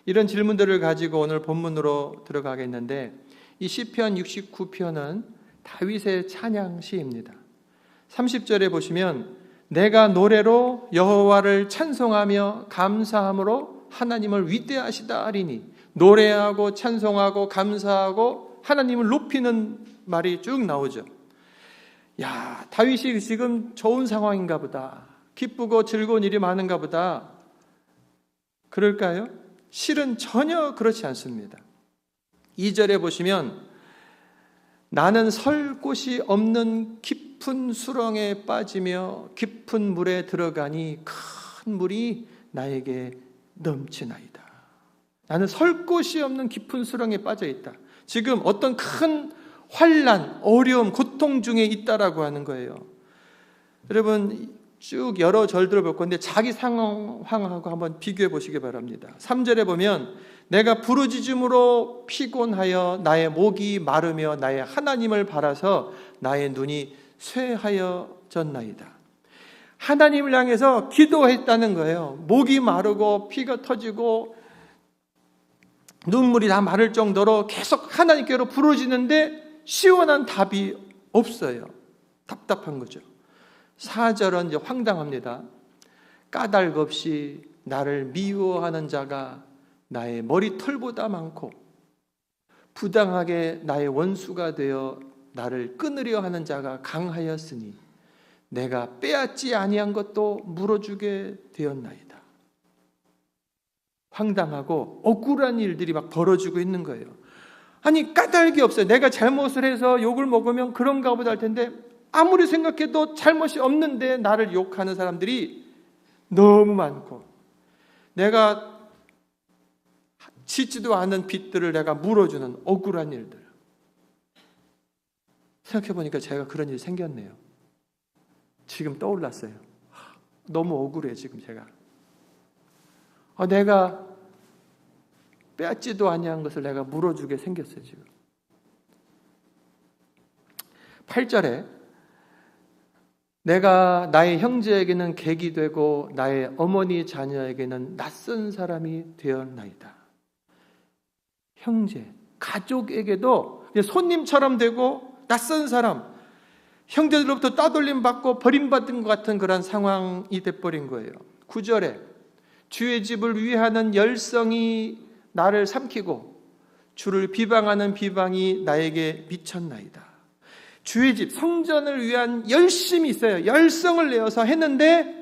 이런 질문들을 가지고 오늘 본문으로 들어가겠는데 이 시편 69편은 다윗의 찬양 시입니다. 30절에 보시면 내가 노래로 여호와를 찬송하며 감사함으로 하나님을 위대하시다 하리니 노래하고 찬송하고 감사하고 하나님을 높이는 말이 쭉 나오죠. 야, 다윗이 지금 좋은 상황인가 보다. 기쁘고 즐거운 일이 많은가 보다. 그럴까요? 실은 전혀 그렇지 않습니다. 2절에 보시면 나는 설 곳이 없는 깊은 수렁에 빠지며 깊은 물에 들어가니 큰 물이 나에게 넘치나이다. 나는 설 곳이 없는 깊은 수렁에 빠져 있다. 지금 어떤 큰 환난, 어려움, 고통 중에 있다라고 하는 거예요. 여러분 쭉 여러 절들을 볼 건데 자기 상황하고 한번 비교해 보시기 바랍니다. 3절에 보면 내가 부르짖음으로 피곤하여 나의 목이 마르며 나의 하나님을 바라서 나의 눈이 쇠하여졌나이다. 하나님을 향해서 기도했다는 거예요. 목이 마르고 피가 터지고 눈물이 다 마를 정도로 계속 하나님께로 부르짖는데 시원한 답이 없어요. 답답한 거죠. 4절은 이제 황당합니다. 까닭 없이 나를 미워하는 자가 나의 머리털보다 많고 부당하게 나의 원수가 되어 나를 끊으려 하는 자가 강하였으니 내가 빼앗지 아니한 것도 물어주게 되었나이다. 황당하고 억울한 일들이 막 벌어지고 있는 거예요. 아니 까닭이 없어요. 내가 잘못을 해서 욕을 먹으면 그런가 보다 할 텐데 아무리 생각해도 잘못이 없는데 나를 욕하는 사람들이 너무 많고 내가 짓지도 않은 빚들을 내가 물어주는 억울한 일들. 생각해보니까 제가 그런 일이 생겼네요. 지금 떠올랐어요. 너무 억울해 지금 제가. 내가 빼앗지도 아니한 것을 내가 물어주게 생겼어요 지금. 8절에 내가 나의 형제에게는 객이 되고 나의 어머니 자녀에게는 낯선 사람이 되었나이다. 형제, 가족에게도 손님처럼 되고 낯선 사람, 형제들로부터 따돌림 받고 버림받은 것 같은 그런 상황이 돼버린 거예요. 9절에 주의 집을 위하는 열성이 나를 삼키고 주를 비방하는 비방이 나에게 미쳤나이다. 주의 집, 성전을 위한 열심이 있어요. 열성을 내어서 했는데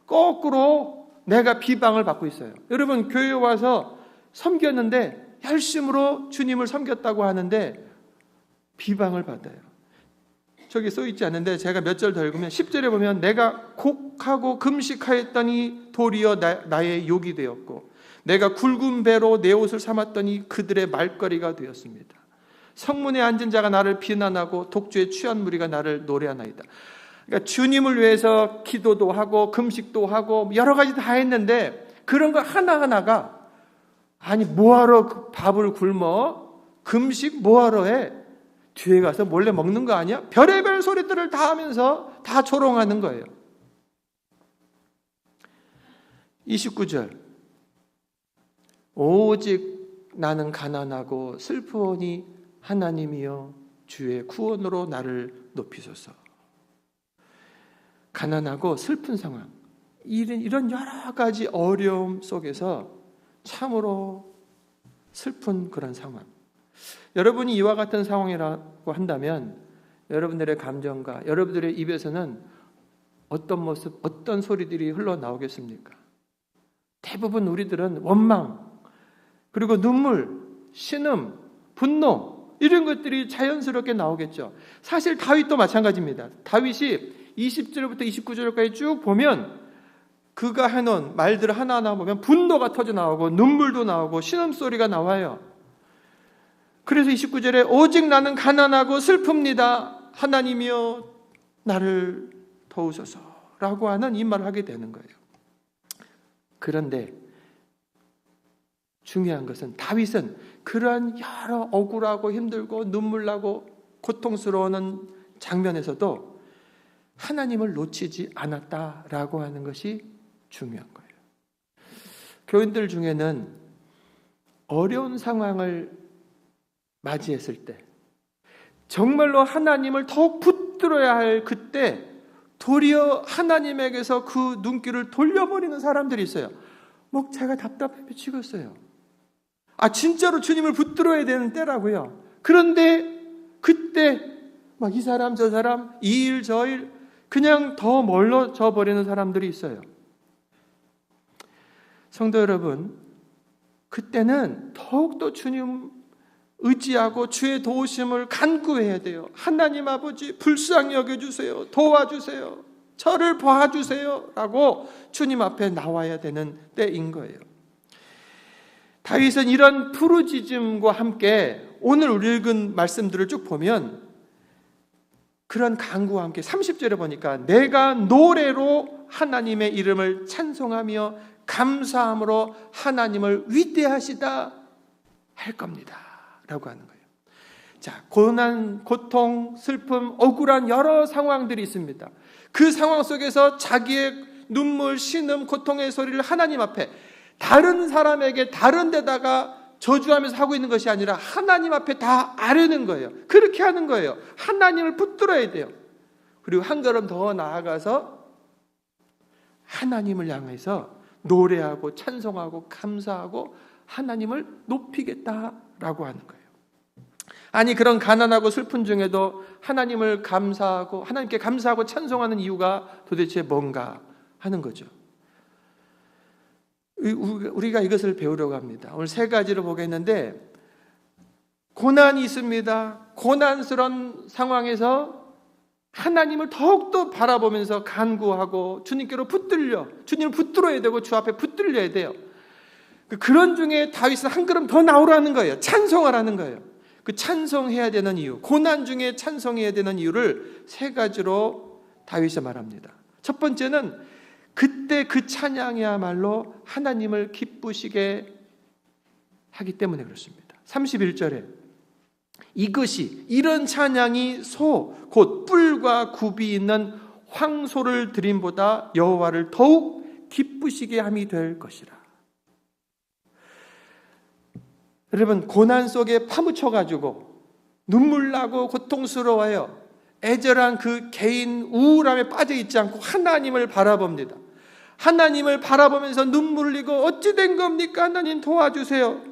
거꾸로 내가 비방을 받고 있어요. 여러분 교회 와서 섬겼는데 열심으로 주님을 섬겼다고 하는데 비방을 받아요. 저기 써있지 않은데 제가 몇 절 더 읽으면 10절에 보면 내가 곡하고 금식하였더니 도리어 나의 욕이 되었고 내가 굵은 배로 내 옷을 삼았더니 그들의 말거리가 되었습니다. 성문에 앉은 자가 나를 비난하고 독주에 취한 무리가 나를 노래하나이다. 그러니까 주님을 위해서 기도도 하고 금식도 하고 여러 가지 다 했는데 그런 거 하나하나가 아니 뭐하러 그 밥을 굶어? 금식 뭐하러 해? 뒤에 가서 몰래 먹는 거 아니야? 별의별 소리들을 다 하면서 다 조롱하는 거예요. 29절 오직 나는 가난하고 슬프오니 하나님이여 주의 구원으로 나를 높이소서. 가난하고 슬픈 상황, 이런 여러 가지 어려움 속에서 참으로 슬픈 그런 상황. 여러분이 이와 같은 상황이라고 한다면 여러분들의 감정과 여러분들의 입에서는 어떤 모습, 어떤 소리들이 흘러나오겠습니까? 대부분 우리들은 원망, 그리고 눈물, 신음, 분노 이런 것들이 자연스럽게 나오겠죠. 사실 다윗도 마찬가지입니다. 다윗이 20절부터 29절까지 쭉 보면 그가 해놓은 말들을 하나하나 보면 분노가 터져 나오고 눈물도 나오고 신음소리가 나와요. 그래서 29절에 오직 나는 가난하고 슬픕니다. 하나님이여 나를 도우소서라고 하는 이 말을 하게 되는 거예요. 그런데 중요한 것은 다윗은 그러한 여러 억울하고 힘들고 눈물 나고 고통스러운 장면에서도 하나님을 놓치지 않았다라고 하는 것이 중요한 거예요. 교인들 중에는 어려운 상황을 맞이했을 때 정말로 하나님을 더욱 붙들어야 할 그때 도리어 하나님에게서 그 눈길을 돌려버리는 사람들이 있어요. 목차가 답답해 미치겠어요. 진짜로 주님을 붙들어야 되는 때라고요. 그런데 그때 막 이 사람 저 사람 이 일 저 일 그냥 더 멀어져 버리는 사람들이 있어요. 성도 여러분, 그때는 더욱더 주님 의지하고 주의 도우심을 간구해야 돼요. 하나님 아버지 불쌍히 여겨주세요. 도와주세요. 저를 봐주세요. 라고 주님 앞에 나와야 되는 때인 거예요. 다윗은 이런 부르짖음과 함께 오늘 우리 읽은 말씀들을 쭉 보면 그런 간구와 함께 30절에 보니까 내가 노래로 하나님의 이름을 찬송하며 감사함으로 하나님을 위대하시다 할 겁니다. 라고 하는 거예요. 자, 고난, 고통, 슬픔, 억울한 여러 상황들이 있습니다. 그 상황 속에서 자기의 눈물, 신음, 고통의 소리를 하나님 앞에 다른 사람에게 다른 데다가 저주하면서 하고 있는 것이 아니라 하나님 앞에 다 아뢰는 거예요. 그렇게 하는 거예요. 하나님을 붙들어야 돼요. 그리고 한 걸음 더 나아가서 하나님을 향해서 노래하고 찬송하고 감사하고 하나님을 높이겠다라고 하는 거예요. 아니 그런 가난하고 슬픈 중에도 하나님을 감사하고 하나님께 감사하고 찬송하는 이유가 도대체 뭔가 하는 거죠. 우리가 이것을 배우려고 합니다. 오늘 세 가지를 보겠는데 고난이 있습니다. 고난스러운 상황에서 하나님을 더욱더 바라보면서 간구하고 주님께로 붙들려 주님을 붙들어야 되고 주 앞에 붙들려야 돼요. 그런 중에 다윗은 한 걸음 더 나오라는 거예요. 찬송하라는 거예요. 그 찬송해야 되는 이유, 고난 중에 찬송해야 되는 이유를 세 가지로 다윗이 말합니다. 첫 번째는 그때 그 찬양이야말로 하나님을 기쁘시게 하기 때문에 그렇습니다. 31절에 이런 찬양이 곧 뿔과 굽이 있는 황소를 드림보다 여호와를 더욱 기쁘시게 함이 될 것이라. 여러분 고난 속에 파묻혀가지고 눈물 나고 고통스러워요. 애절한 그 개인 우울함에 빠져 있지 않고 하나님을 바라봅니다. 하나님을 바라보면서 눈물 흘리고 어찌 된 겁니까? 하나님 도와주세요.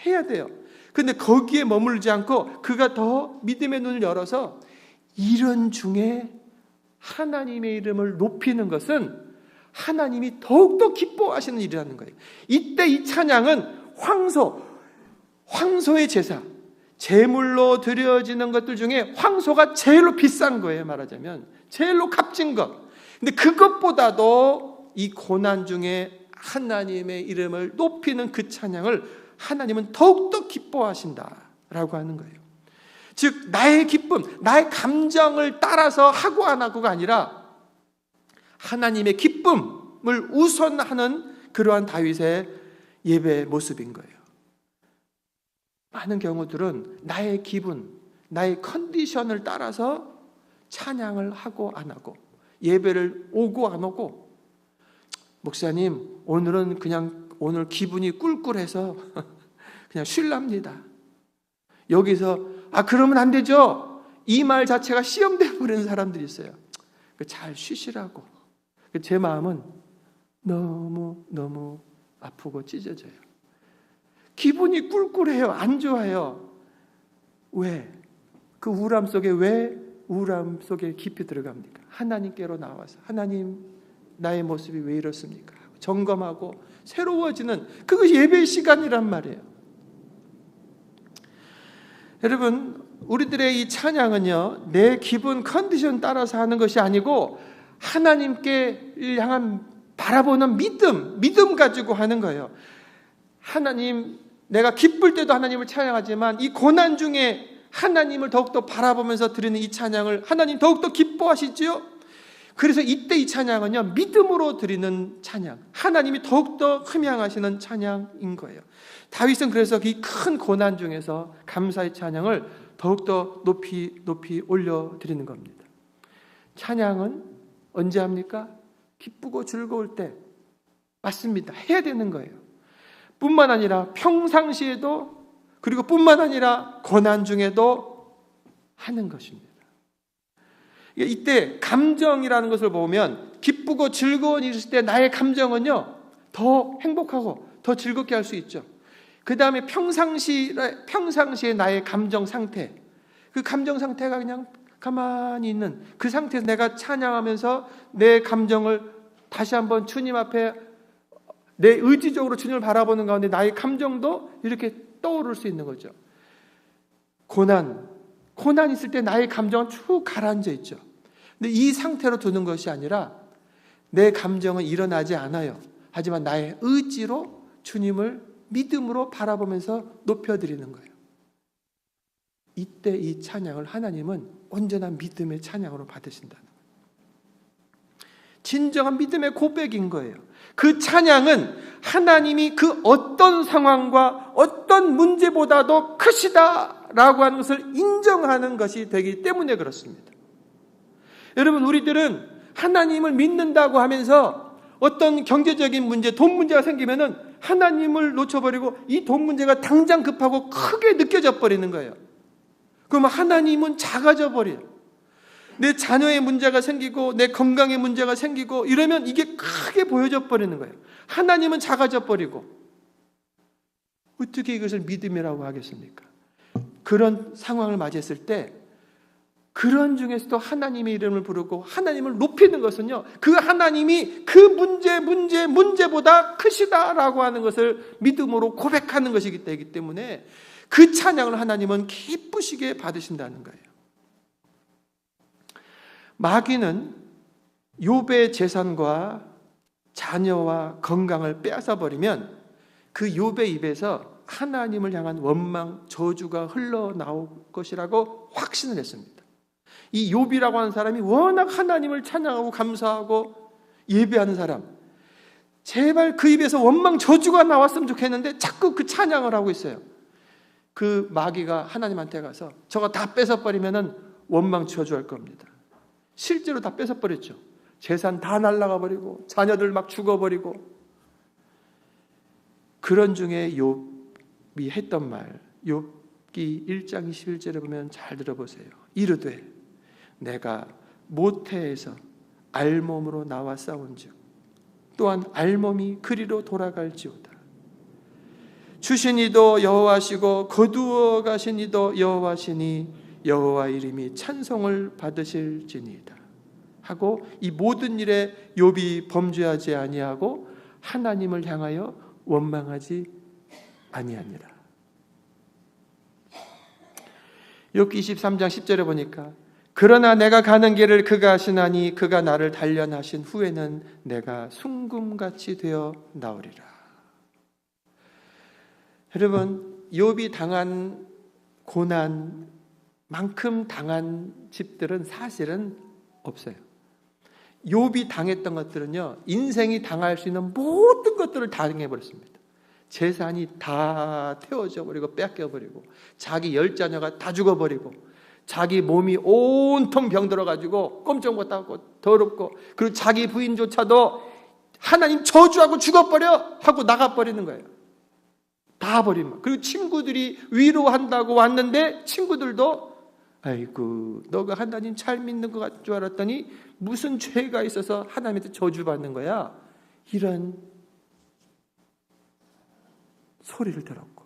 해야 돼요. 근데 거기에 머물지 않고 그가 더 믿음의 눈을 열어서 이런 중에 하나님의 이름을 높이는 것은 하나님이 더욱더 기뻐하시는 일이라는 거예요. 이때 이 찬양은 황소의 제사, 제물로 드려지는 것들 중에 황소가 제일로 비싼 거예요. 말하자면 제일로 값진 것. 근데 그것보다도 이 고난 중에 하나님의 이름을 높이는 그 찬양을 하나님은 더욱더 기뻐하신다라고 하는 거예요. 즉 나의 기쁨, 나의 감정을 따라서 하고 안 하고가 아니라 하나님의 기쁨을 우선하는 그러한 다윗의 예배의 모습인 거예요. 많은 경우들은 나의 기분, 나의 컨디션을 따라서 찬양을 하고 안 하고, 예배를 오고 안 오고, 목사님 오늘은 그냥 오늘 기분이 꿀꿀해서 그냥 쉴랍니다. 여기서 그러면 안 되죠. 이 말 자체가 시험돼 버리는 사람들이 있어요. 잘 쉬시라고. 제 마음은 너무 아프고 찢어져요. 기분이 꿀꿀해요. 안 좋아요. 왜? 그 우울함 속에 왜 우울함 속에 깊이 들어갑니까? 하나님께로 나와서 하나님 나의 모습이 왜 이렇습니까? 점검하고 새로워지는 그것이 예배의 시간이란 말이에요. 여러분, 우리들의 이 찬양은요, 내 기분 컨디션 따라서 하는 것이 아니고 하나님께 향한 바라보는 믿음 가지고 하는 거예요. 하나님, 내가 기쁠 때도 하나님을 찬양하지만 이 고난 중에 하나님을 더욱더 바라보면서 드리는 이 찬양을 하나님 더욱더 기뻐하시지요? 그래서 이때 이 찬양은요, 믿음으로 드리는 찬양, 하나님이 더욱더 흠양하시는 찬양인 거예요. 다윗은 그래서 이 큰 고난 중에서 감사의 찬양을 더욱더 높이 올려드리는 겁니다. 찬양은 언제 합니까? 기쁘고 즐거울 때. 맞습니다. 해야 되는 거예요. 뿐만 아니라 평상시에도, 그리고 뿐만 아니라 고난 중에도 하는 것입니다. 이때 감정이라는 것을 보면 기쁘고 즐거운 일일 때 나의 감정은요, 더 행복하고 더 즐겁게 할 수 있죠. 그 다음에 평상시에 나의 감정 상태, 그 감정 상태가 그냥 가만히 있는 그 상태에서 내가 찬양하면서 내 감정을 다시 한번 주님 앞에 내 의지적으로 주님을 바라보는 가운데 나의 감정도 이렇게 떠오를 수 있는 거죠. 고난 있을 때 나의 감정은 쭉 가라앉아 있죠. 근데 이 상태로 두는 것이 아니라 내 감정은 일어나지 않아요. 하지만 나의 의지로 주님을 믿음으로 바라보면서 높여드리는 거예요. 이때 이 찬양을 하나님은 온전한 믿음의 찬양으로 받으신다는 거예요. 진정한 믿음의 고백인 거예요. 그 찬양은 하나님이 그 어떤 상황과 어떤 문제보다도 크시다라고 하는 것을 인정하는 것이 되기 때문에 그렇습니다. 여러분, 우리들은 하나님을 믿는다고 하면서 어떤 경제적인 문제, 돈 문제가 생기면은 하나님을 놓쳐버리고 이 돈 문제가 당장 급하고 크게 느껴져 버리는 거예요. 그러면 하나님은 작아져 버려요. 내 자녀의 문제가 생기고 내 건강의 문제가 생기고 이러면 이게 크게 보여져 버리는 거예요. 하나님은 작아져 버리고 어떻게 이것을 믿음이라고 하겠습니까? 그런 상황을 맞이했을 때 그런 중에서도 하나님의 이름을 부르고 하나님을 높이는 것은요, 그 하나님이 그 문제보다 크시다라고 하는 것을 믿음으로 고백하는 것이기 때문에 그 찬양을 하나님은 기쁘시게 받으신다는 거예요. 마귀는 욥의 재산과 자녀와 건강을 빼앗아 버리면 그 욥의 입에서 하나님을 향한 원망, 저주가 흘러나올 것이라고 확신을 했습니다. 이 욥이라고 하는 사람이 워낙 하나님을 찬양하고 감사하고 예배하는 사람, 제발 그 입에서 원망, 저주가 나왔으면 좋겠는데 자꾸 그 찬양을 하고 있어요. 그 마귀가 하나님한테 가서 저거 다 뺏어버리면 원망, 저주할 겁니다. 실제로 다 뺏어버렸죠. 재산 다 날아가 버리고 자녀들 막 죽어버리고. 그런 중에 욥이 했던 말, 욥기 1장 21절에 보면 잘 들어보세요. 이르되 내가 모태에서 알몸으로 나와 싸운즉 또한 알몸이 그리로 돌아갈지어다. 주신 이도 여호와시고 거두어 가신 이도 여호와시니 여호와 이름이 찬송을 받으실지니이다 하고, 이 모든 일에 욥이 범죄하지 아니하고 하나님을 향하여 원망하지 아니하니라. 욥기 23장 10절에 보니까 그러나 내가 가는 길을 그가 하시나니 그가 나를 단련하신 후에는 내가 순금같이 되어 나오리라. 여러분, 욥이 당한 고난 만큼 당한 집들은 사실은 없어요. 욥이 당했던 것들은요, 인생이 당할 수 있는 모든 것들을 다 당해버렸습니다. 재산이 다 태워져 버리고 뺏겨버리고, 자기 10자녀가 다 죽어버리고, 자기 몸이 온통 병들어가지고 꼼짝 못하고 더럽고, 그리고 자기 부인조차도 하나님 저주하고 죽어버려 하고 나가버리는 거예요. 다 버리면. 그리고 친구들이 위로한다고 왔는데 친구들도 아이고 너가 하나님 잘 믿는 것 같은 줄 알았더니 무슨 죄가 있어서 하나님한테 저주받는 거야. 이런 소리를 들었고,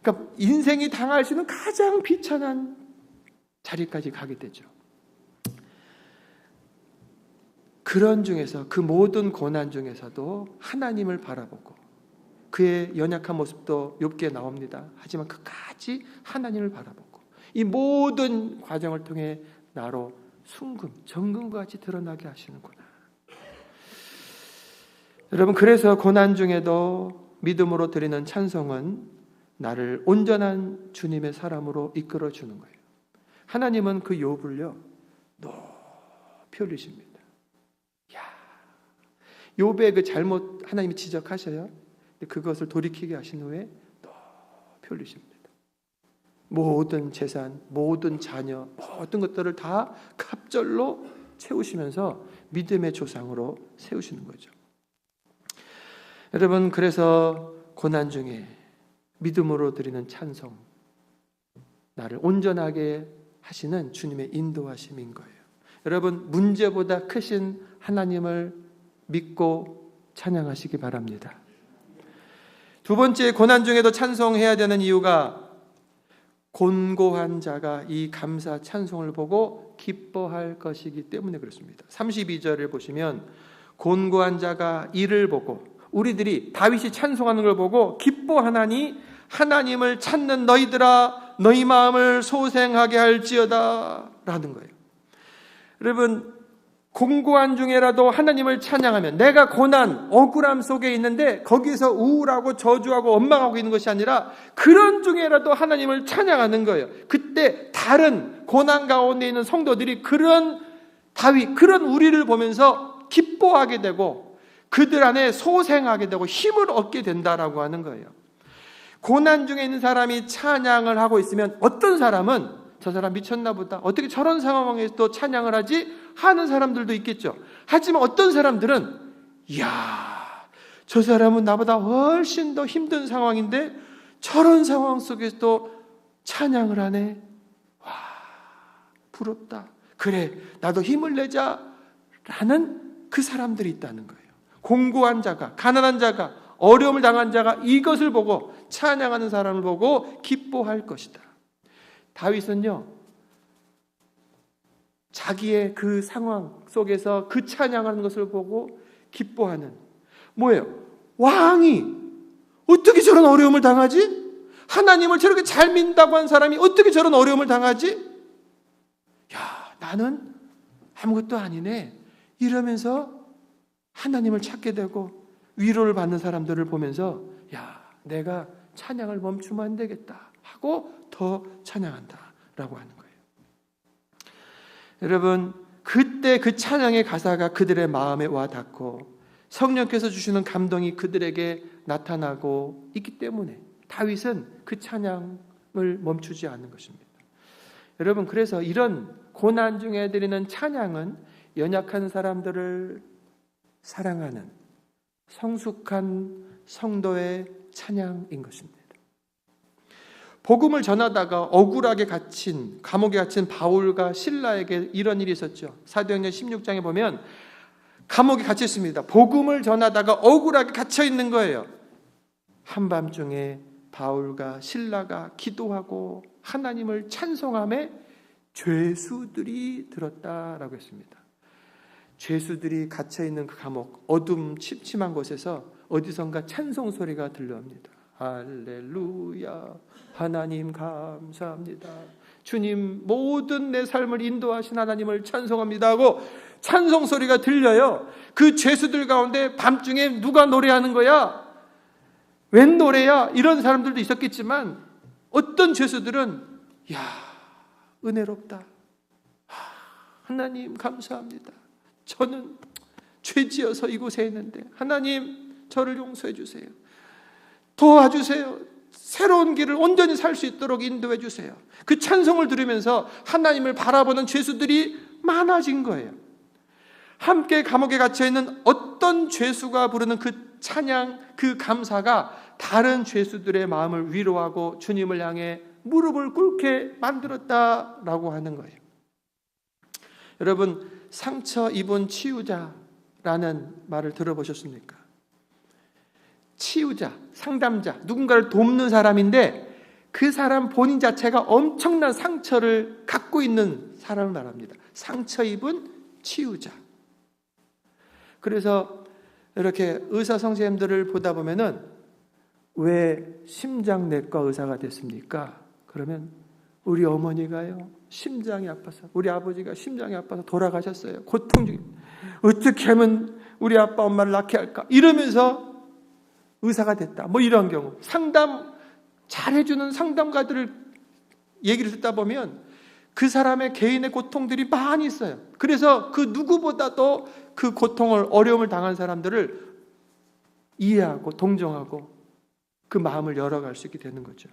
그러니까 인생이 당할 수 있는 가장 비천한 자리까지 가게 되죠. 그런 중에서, 그 모든 고난 중에서도 하나님을 바라보고, 그의 연약한 모습도 욥기에 나옵니다. 하지만 끝까지 하나님을 바라보고, 이 모든 과정을 통해 나로 순금, 정금과 같이 드러나게 하시는구나. 여러분, 그래서 고난 중에도 믿음으로 드리는 찬송은 나를 온전한 주님의 사람으로 이끌어 주는 거예요. 하나님은 그 욥을요 높이 올리십니다. 야, 욥의 그 잘못 하나님이 지적하셔요. 그것을 돌이키게 하신 후에 높이 올리십니다. 모든 재산, 모든 자녀, 모든 것들을 다 갑절로 채우시면서 믿음의 조상으로 세우시는 거죠. 여러분, 그래서 고난 중에 믿음으로 드리는 찬송, 나를 온전하게 하시는 주님의 인도하심인 거예요. 여러분, 문제보다 크신 하나님을 믿고 찬양하시기 바랍니다. 두 번째, 고난 중에도 찬송해야 되는 이유가 곤고한 자가 이 감사 찬송을 보고 기뻐할 것이기 때문에 그렇습니다. 32절을 보시면 곤고한 자가 이를 보고, 우리들이 다윗이 찬송하는 걸 보고 기뻐하나니 하나님을 찾는 너희들아 너희 마음을 소생하게 할지어다 라는 거예요. 여러분, 공고한 중에라도 하나님을 찬양하면, 내가 고난, 억울함 속에 있는데 거기서 우울하고 저주하고 원망하고 있는 것이 아니라 그런 중에라도 하나님을 찬양하는 거예요. 그때 다른 고난 가운데 있는 성도들이 그런 다윗, 그런 우리를 보면서 기뻐하게 되고 그들 안에 소생하게 되고 힘을 얻게 된다라고 하는 거예요. 고난 중에 있는 사람이 찬양을 하고 있으면 어떤 사람은 저 사람 미쳤나 보다, 어떻게 저런 상황에서 또 찬양을 하지? 하는 사람들도 있겠죠. 하지만 어떤 사람들은 이야, 저 사람은 나보다 훨씬 더 힘든 상황인데 저런 상황 속에서도 찬양을 하네. 와, 부럽다. 그래, 나도 힘을 내자 라는 그 사람들이 있다는 거예요. 공고한 자가, 가난한 자가, 어려움을 당한 자가 이것을 보고, 찬양하는 사람을 보고 기뻐할 것이다. 다윗은요, 자기의 그 상황 속에서 그 찬양하는 것을 보고 기뻐하는, 뭐예요? 왕이 어떻게 저런 어려움을 당하지? 하나님을 저렇게 잘 믿는다고 한 사람이 어떻게 저런 어려움을 당하지? 야, 나는 아무것도 아니네 이러면서 하나님을 찾게 되고 위로를 받는 사람들을 보면서 야, 내가 찬양을 멈추면 안 되겠다 하고 더 찬양한다라고 하는 거예요. 여러분, 그때 그 찬양의 가사가 그들의 마음에 와 닿고 성령께서 주시는 감동이 그들에게 나타나고 있기 때문에 다윗은 그 찬양을 멈추지 않는 것입니다. 여러분, 그래서 이런 고난 중에 드리는 찬양은 연약한 사람들을 사랑하는 성숙한 성도의 찬양인 것입니다. 복음을 전하다가 억울하게 갇힌, 감옥에 갇힌 바울과 실라에게 이런 일이 있었죠. 사도행전 16장에 보면 감옥에 갇혔습니다. 복음을 전하다가 억울하게 갇혀 있는 거예요. 한밤중에 바울과 실라가 기도하고 하나님을 찬송함에 죄수들이 들었다라고 했습니다. 죄수들이 갇혀 있는 그 감옥, 어둠 침침한 곳에서 어디선가 찬송 소리가 들려옵니다. 할렐루야, 하나님 감사합니다. 주님, 모든 내 삶을 인도하신 하나님을 찬송합니다 하고 찬송 소리가 들려요. 그 죄수들 가운데 밤중에 누가 노래하는 거야? 웬 노래야? 이런 사람들도 있었겠지만 어떤 죄수들은 야, 은혜롭다. 하나님 감사합니다. 저는 죄지어서 이곳에 있는데 하나님 저를 용서해 주세요. 도와주세요. 새로운 길을 온전히 살 수 있도록 인도해 주세요. 그 찬송을 들으면서 하나님을 바라보는 죄수들이 많아진 거예요. 함께 감옥에 갇혀있는 어떤 죄수가 부르는 그 찬양, 그 감사가 다른 죄수들의 마음을 위로하고 주님을 향해 무릎을 꿇게 만들었다라고 하는 거예요. 여러분, 상처 입은 치유자라는 말을 들어보셨습니까? 치유자, 상담자, 누군가를 돕는 사람인데 그 사람 본인 자체가 엄청난 상처를 갖고 있는 사람을 말합니다. 상처 입은 치유자. 그래서 이렇게 의사 선생님들을 보다 보면은 왜 심장내과 의사가 됐습니까? 그러면 우리 어머니가요, 심장이 아파서, 우리 아버지가 심장이 아파서 돌아가셨어요. 고통 중에 어떻게 하면 우리 아빠 엄마를 낳게 할까? 이러면서 의사가 됐다. 뭐 이런 경우. 상담 잘해주는 상담가들을 얘기를 듣다 보면 그 사람의 개인의 고통들이 많이 있어요. 그래서 그 누구보다도 그 고통을, 어려움을 당한 사람들을 이해하고 동정하고 그 마음을 열어갈 수 있게 되는 거죠.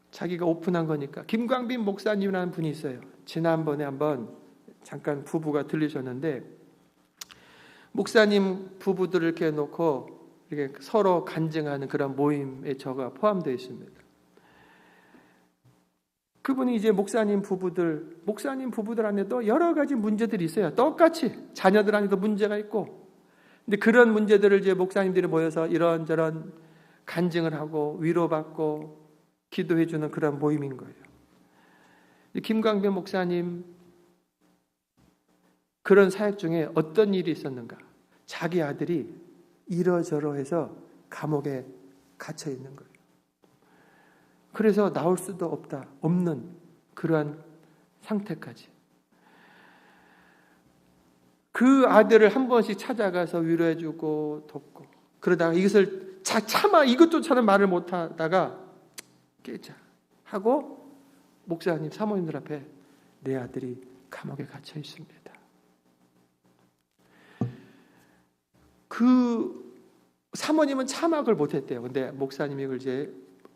자기가 오픈한 거니까. 김광빈 목사님이라는 분이 있어요. 지난번에 한번 잠깐 부부가 들리셨는데 목사님 부부들을 이렇게 놓고 이렇게 서로 간증하는 그런 모임에 저가 포함되어 있습니다. 그분이 이제 목사님 부부들 안에도 여러 가지 문제들이 있어요. 똑같이 자녀들 안에도 문제가 있고, 근데 그런 문제들을 이제 목사님들이 모여서 이런저런 간증을 하고 위로받고 기도해주는 그런 모임인 거예요. 김광빈 목사님 그런 사역 중에 어떤 일이 있었는가? 자기 아들이 이러저러해서 감옥에 갇혀 있는 거예요. 그래서 나올 수도 없는 그러한 상태까지. 그 아들을 한 번씩 찾아가서 위로해주고 돕고, 그러다가 이것을 차마 이것조차는 말을 못하다가 깨자 하고 목사님, 사모님들 앞에 내 아들이 감옥에 갇혀 있습니다. 그 사모님은 참학을 못했대요. 근데 목사님이 그걸 이제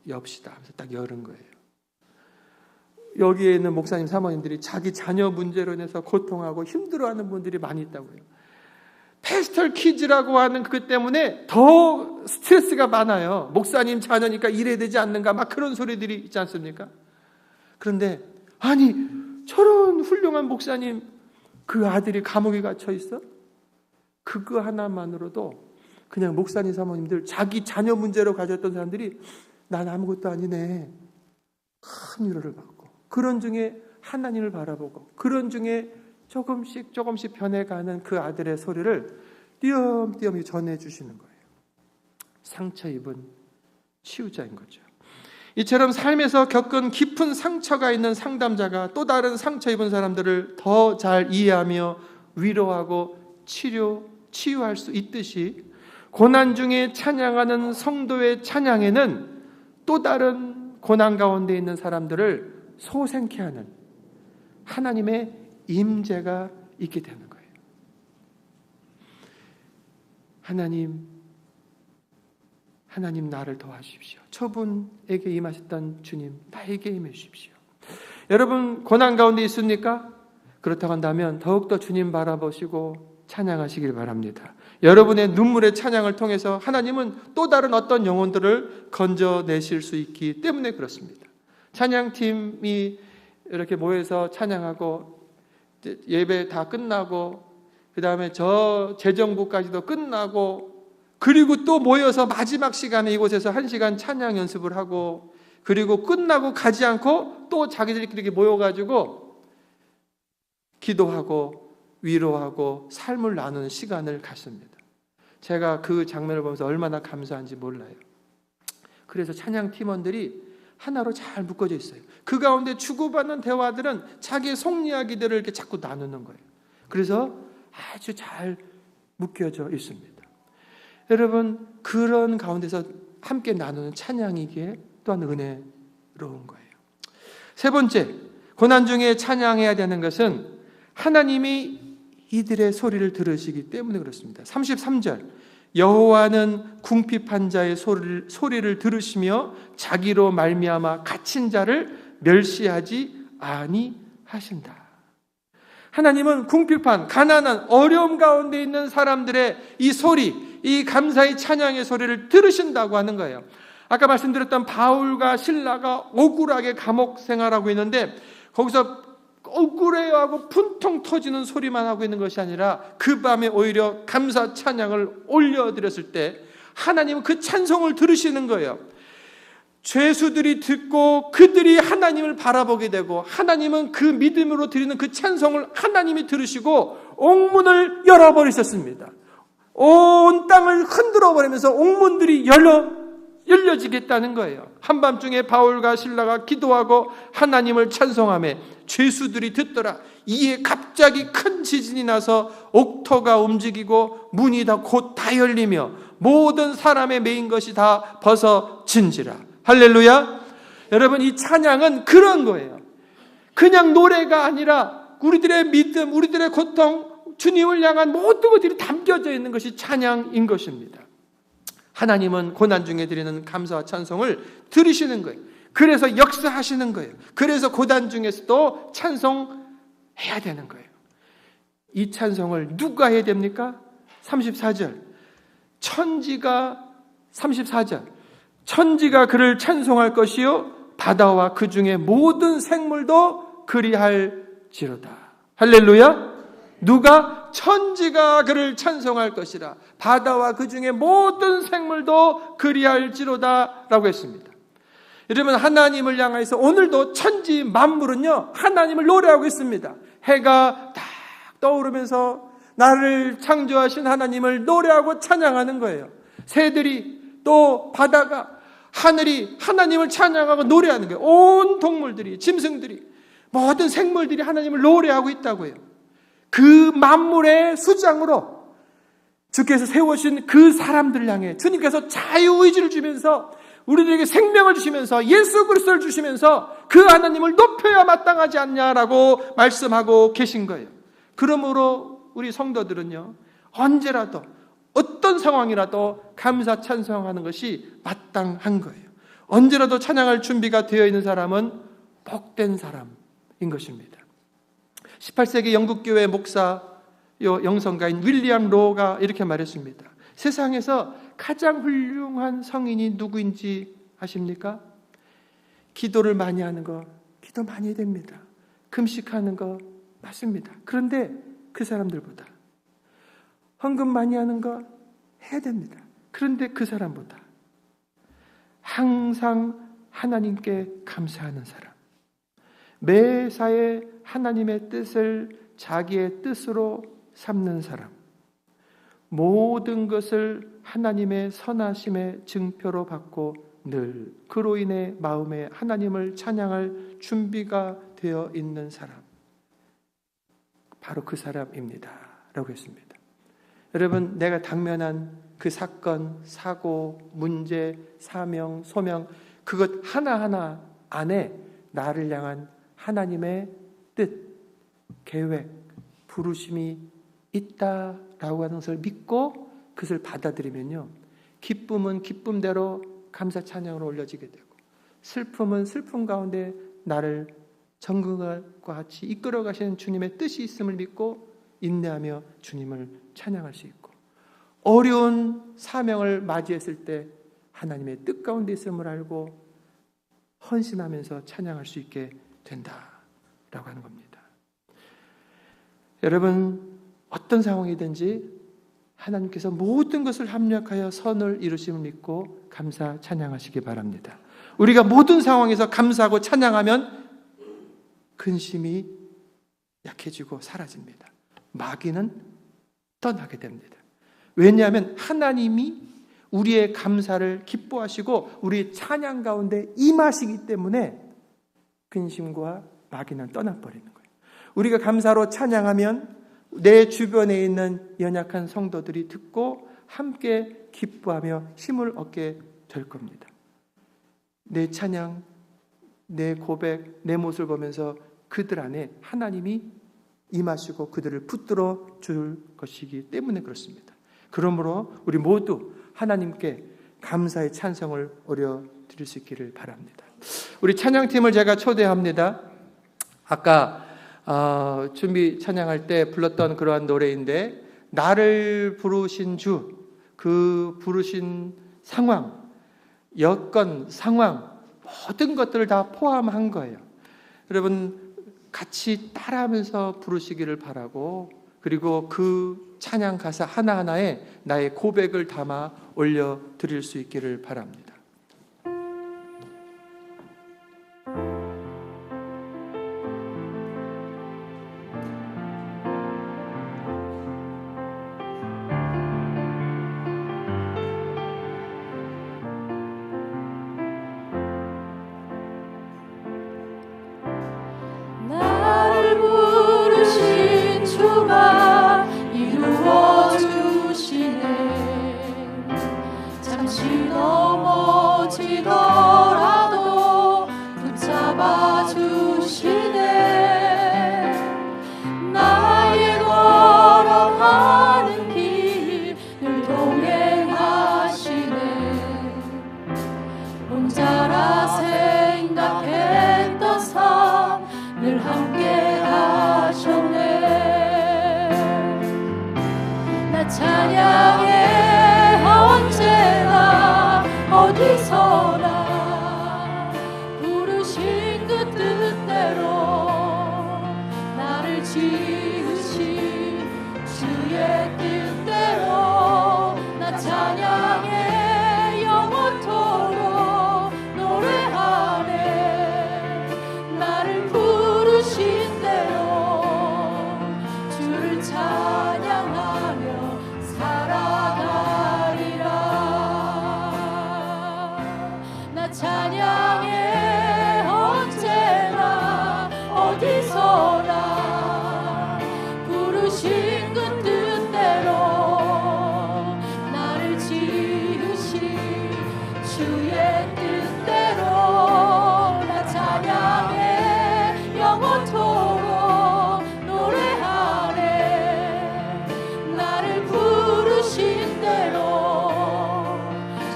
엽시다 하면서 딱 열은 거예요. 여기에 있는 목사님, 사모님들이 자기 자녀 문제로 인해서 고통하고 힘들어하는 분들이 많이 있다고요. 패스털 키즈라고 하는 그 때문에 더 스트레스가 많아요. 목사님 자녀니까 이래야 되지 않는가 막 그런 소리들이 있지 않습니까? 그런데 아니 저런 훌륭한 목사님 그 아들이 감옥에 갇혀 있어? 그거 하나만으로도 그냥 목사님, 사모님들 자기 자녀 문제로 가졌던 사람들이 난 아무것도 아니네. 큰 위로를 받고 그런 중에 하나님을 바라보고 그런 중에 조금씩 변해가는 그 아들의 소리를 띄엄띄엄 전해주시는 거예요. 상처 입은 치유자인 거죠. 이처럼 삶에서 겪은 깊은 상처가 있는 상담자가 또 다른 상처 입은 사람들을 더 잘 이해하며 위로하고 치유할 수 있듯이 고난 중에 찬양하는 성도의 찬양에는 또 다른 고난 가운데 있는 사람들을 소생케 하는 하나님의 임재가 있게 되는 거예요. 하나님 나를 도와주십시오. 저분에게 임하셨던 주님 나에게 임해 주십시오. 여러분 고난 가운데 있습니까? 그렇다고 한다면 더욱더 주님 바라보시고 찬양하시길 바랍니다. 여러분의 눈물의 찬양을 통해서 하나님은 또 다른 어떤 영혼들을 건져내실 수 있기 때문에 그렇습니다. 찬양팀이 이렇게 모여서 찬양하고 예배 다 끝나고 그 다음에 저 재정부까지도 끝나고 그리고 또 모여서 마지막 시간에 이곳에서 1시간 찬양 연습을 하고 그리고 끝나고 가지 않고 또 자기들끼리 이렇게 모여가지고 기도하고 위로하고 삶을 나누는 시간을 갖습니다. 제가 그 장면을 보면서 얼마나 감사한지 몰라요. 그래서 찬양 팀원들이 하나로 잘 묶어져 있어요. 그 가운데 주고받는 대화들은 자기의 속 이야기들을 이렇게 자꾸 나누는 거예요. 그래서 아주 잘 묶여져 있습니다. 여러분 그런 가운데서 함께 나누는 찬양이기에 또한 은혜로운 거예요. 세 번째, 고난 중에 찬양해야 되는 것은 하나님이 이들의 소리를 들으시기 때문에 그렇습니다. 33절, 여호와는 궁핍한 자의 소리를 들으시며 자기로 말미암아 갇힌 자를 멸시하지 아니하신다. 하나님은 궁핍한, 가난한, 어려움 가운데 있는 사람들의 이 소리, 이 감사의 찬양의 소리를 들으신다고 하는 거예요. 아까 말씀드렸던 바울과 실라가 억울하게 감옥 생활하고 있는데 거기서 억울해하고 분통 터지는 소리만 하고 있는 것이 아니라 그 밤에 오히려 감사 찬양을 올려드렸을 때 하나님은 그 찬송을 들으시는 거예요. 죄수들이 듣고 그들이 하나님을 바라보게 되고 하나님은 그 믿음으로 드리는 그 찬송을 하나님이 들으시고 옥문을 열어버리셨습니다. 온 땅을 흔들어 버리면서 옥문들이 열려지겠다는 거예요. 한밤중에 바울과 실라가 기도하고 하나님을 찬송하며 죄수들이 듣더라. 이에 갑자기 큰 지진이 나서 옥토가 움직이고 문이 곧 다 열리며 모든 사람의 매인 것이 다 벗어진지라. 할렐루야. 여러분, 이 찬양은 그런 거예요. 그냥 노래가 아니라 우리들의 믿음, 우리들의 고통, 주님을 향한 모든 것들이 담겨져 있는 것이 찬양인 것입니다. 하나님은 고난 중에 드리는 감사와 찬송을 들으시는 거예요. 그래서 역사하시는 거예요. 그래서 고난 중에서도 찬송해야 되는 거예요. 이 찬송을 누가 해야 됩니까? 34절. 천지가 그를 찬송할 것이요 바다와 그 중에 모든 생물도 그리할지로다. 할렐루야. 누가? 천지가 그를 찬송할 것이라. 바다와 그 중에 모든 생물도 그리할지로다 라고 했습니다. 여러분, 하나님을 향해서 오늘도 천지 만물은요 하나님을 노래하고 있습니다. 해가 딱 떠오르면서 나를 창조하신 하나님을 노래하고 찬양하는 거예요. 새들이, 또 바다가, 하늘이 하나님을 찬양하고 노래하는 거예요. 온 동물들이, 짐승들이, 모든 생물들이 하나님을 노래하고 있다고 해요. 그 만물의 수장으로 주께서 세우신 그 사람들을 향해 주님께서 자유의지를 주면서 우리들에게 생명을 주시면서 예수 그리스도를 주시면서 그 하나님을 높여야 마땅하지 않냐라고 말씀하고 계신 거예요. 그러므로 우리 성도들은요 언제라도 어떤 상황이라도 감사 찬송하는 것이 마땅한 거예요. 언제라도 찬양할 준비가 되어 있는 사람은 복된 사람인 것입니다. 18세기 영국교회 목사, 영성가인 윌리엄 로가 이렇게 말했습니다. 세상에서 가장 훌륭한 성인이 누구인지 아십니까? 기도를 많이 하는 거, 기도 많이 해야 됩니다. 금식하는 거 맞습니다. 그런데 그 사람들보다 헌금 많이 하는 거 해야 됩니다. 그런데 그 사람보다 항상 하나님께 감사하는 사람, 매사에 하나님의 뜻을 자기의 뜻으로 삼는 사람, 모든 것을 하나님의 선하심의 증표로 받고 늘 그로 인해 마음에 하나님을 찬양할 준비가 되어 있는 사람, 바로 그 사람입니다 라고 했습니다. 여러분, 내가 당면한 그 사건, 사고, 문제, 사명, 소명, 그것 하나하나 안에 나를 향한 하나님의 뜻, 계획, 부르심이 있다라고 하는 것을 믿고 그것을 받아들이면요, 기쁨은 기쁨대로 감사 찬양으로 올려지게 되고, 슬픔은 슬픔 가운데 나를 정금과 같이 이끌어 가시는 주님의 뜻이 있음을 믿고 인내하며 주님을 찬양할 수 있고, 어려운 사명을 맞이했을 때 하나님의 뜻 가운데 있음을 알고 헌신하면서 찬양할 수 있게 된다라고 하는 겁니다. 여러분, 어떤 상황이든지 하나님께서 모든 것을 합력하여 선을 이루심을 믿고 감사 찬양하시기 바랍니다. 우리가 모든 상황에서 감사하고 찬양하면 근심이 약해지고 사라집니다. 마귀는 떠나게 됩니다. 왜냐하면 하나님이 우리의 감사를 기뻐하시고 우리의 찬양 가운데 임하시기 때문에 근심과 마귀는 떠나버리는 거예요. 우리가 감사로 찬양하면 내 주변에 있는 연약한 성도들이 듣고 함께 기뻐하며 힘을 얻게 될 겁니다. 내 찬양, 내 고백, 내 모습을 보면서 그들 안에 하나님이 임하시고 그들을 붙들어 줄 것이기 때문에 그렇습니다. 그러므로 우리 모두 하나님께 감사의 찬성을 올려드릴 수 있기를 바랍니다. 우리 찬양팀을 제가 초대합니다. 아까 준비 찬양할 때 불렀던 그러한 노래인데, 나를 부르신 주, 그 부르신 상황, 여건, 상황, 모든 것들을 다 포함한 거예요. 여러분 같이 따라하면서 부르시기를 바라고, 그리고 그 찬양 가사 하나하나에 나의 고백을 담아 올려드릴 수 있기를 바랍니다. 나를 부르신 주가 이루어 주시네. 잠시 넘어지더라도 붙잡아 주시네. 나의 걸어가는 길 늘 동행하시네. 혼자라 생각했던 삶 늘 함께 하셨네. 나 찬양해 언제나 어디서나 부르신 그 뜻대로 나를 지으신 주의 뜻대로 나 찬양해 영원토록 노래하네. 나를 부르신 대로 주를 찬양하며 살아가리라. 나 찬양해 언제나 어디서나 부르신 그 뜻대로 나를 지으신 주의 뜻대로 나 찬양해 영원토록 노래하네. 나를 부르신 대로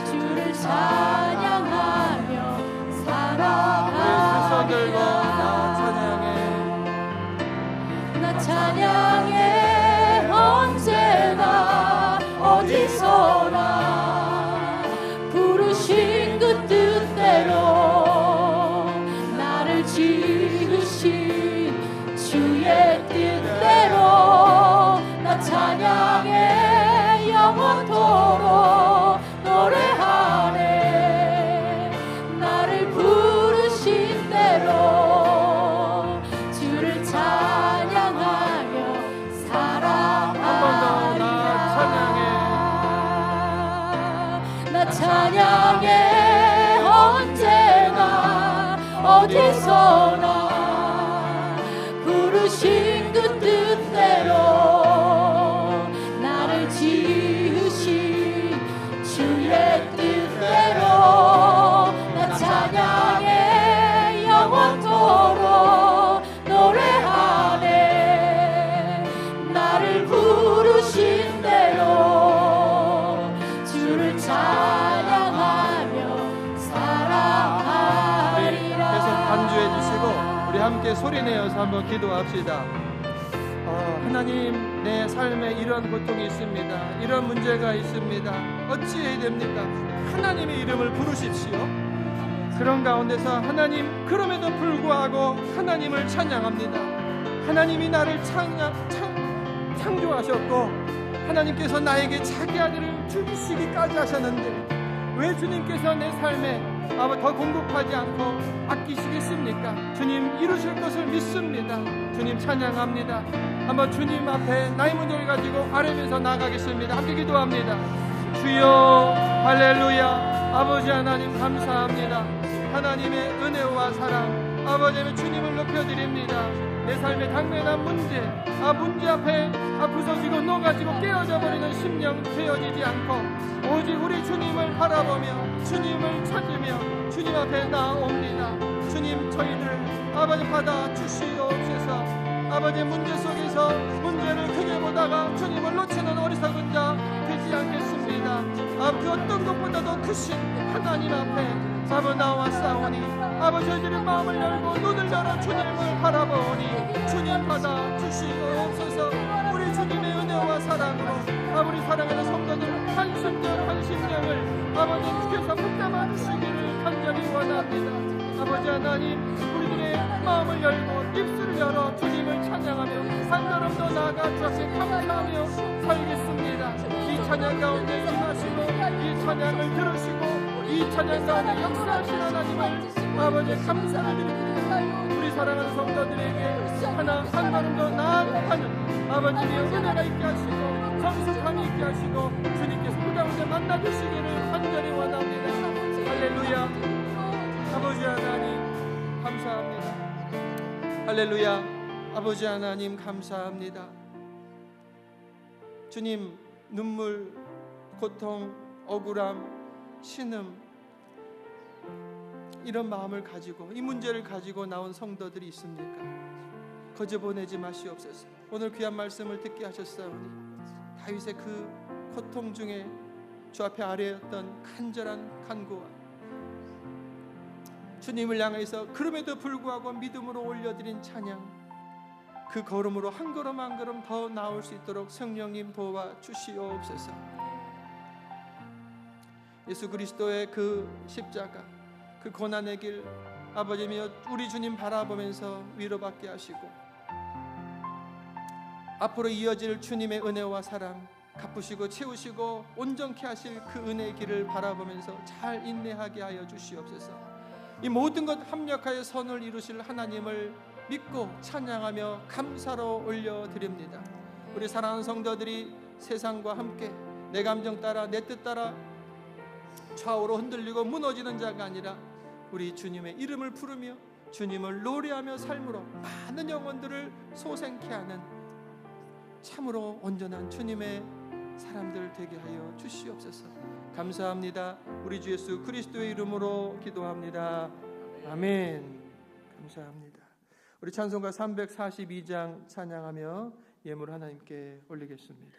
주를 찬양하며 살아가리라. 나 찬양해 언제나 어디서나 부르신 그 뜻대로 나를 지으신 주의 뜻대로 나 찬양해 영원토록 노래하네. 나를 부르신 대로 주를 찬양하며 살아가리라. 나 찬양해 언제나 어디서나 부르신 그 뜻대로 나를 지으신 주의 뜻대로 나 찬양해 영원토록 노래하네. 나를 부르신 대로 주를 찬양하며 살아가리라. 계속 반주해 주시고 우리 함께 소리내어서 한번 기도합시다. 하나님, 내 삶에 이런 고통이 있습니다. 이런 문제가 있습니다. 어찌해야 됩니까? 하나님의 이름을 부르십시오. 그런 가운데서 하나님, 그럼에도 불구하고 하나님을 찬양합니다. 하나님이 나를 창조하셨고 하나님께서 나에게 자기 아들을 주시기까지 하셨는데 왜 주님께서 내 삶에 더 공급하지 않고 아끼시겠습니까? 주님 이루실 것을 믿습니다. 주님 찬양합니다. 한번 주님 앞에 나의 문제를 가지고 아뢰면서 나가겠습니다. 함께 기도합니다. 주여 할렐루야. 아버지 하나님 감사합니다. 하나님의 은혜와 사랑, 아버지 하나님 주님을 높여드립니다. 내 삶의 당면한 문제 앞에 부서지고 녹아지고 깨어져 버리는 심령 되어지지 않고 오직 우리 주님을 바라보며 주님을 찾으며 주님 앞에 나옵니다. 주님 저희를 아버지 받아 주시옵소서. 아버지 문제 속에서 문제를 크게 보다가 주님을 놓치는 어리석은 자 되지 않겠습니다. 그 어떤 것보다도 크신 하나님 앞에 아버지 나와 싸우니 아버지 저희들의 마음을 열고 눈을 열어 주님을 바라보니 주님 받아 주시옵소서. 우리 주님의 은혜와 사랑으로 아버지 사랑하는 성도들 한심령을 아버지 주께서 붙잡아 주시기를 간절히 원합니다. 아버지 하나님 우리들의 마음을 열고 입술을 열어 주님을 찬양하며 한 걸음 더 나아가 주 앞에 감사하며 살겠습니다. 이 찬양 가운데 임하시고 이 찬양을 들으시고 이 찬양 가운데 역사하신 하나님을 아버지 감사를 드립니다. 우리 사랑하는 성도들에게 하나 한 걸음 더 나아가는 아버지의 은혜가 있게 하시고 성숙함이 있게 하시고 주님께서 그 가운데 만나주시기를 간절히 원합니다. 할렐루야. 아버지 하나님 감사합니다. 할렐루야. 아버지 하나님 감사합니다. 주님 눈물, 고통, 억울함, 신음 이런 마음을 가지고 이 문제를 가지고 나온 성도들이 있습니까? 거저 보내지 마시옵소서. 오늘 귀한 말씀을 듣게 하셨사오니 다윗의 그 고통 중에 주 앞에 아뢰었던 간절한 간구와 주님을 향해서 그럼에도 불구하고 믿음으로 올려드린 찬양, 그 걸음으로 한 걸음 한 걸음 더 나올 수 있도록 성령님 도와 주시옵소서. 예수 그리스도의 그 십자가, 그 고난의 길 아버지며 우리 주님 바라보면서 위로받게 하시고 앞으로 이어질 주님의 은혜와 사랑 갚으시고 채우시고 온전케 하실 그 은혜의 길을 바라보면서 잘 인내하게 하여 주시옵소서. 이 모든 것 합력하여 선을 이루실 하나님을 믿고 찬양하며 감사로 올려드립니다. 우리 사랑하는 성도들이 세상과 함께 내 감정 따라 내 뜻 따라 좌우로 흔들리고 무너지는 자가 아니라 우리 주님의 이름을 부르며 주님을 노래하며 삶으로 많은 영혼들을 소생케 하는 참으로 온전한 주님의 사람들 되게 하여 주시옵소서. 감사합니다. 우리 주 예수 그리스도의 이름으로 기도합니다. 아멘. 감사합니다. 우리 찬송가 342장 찬양하며 예물 하나님께 올리겠습니다.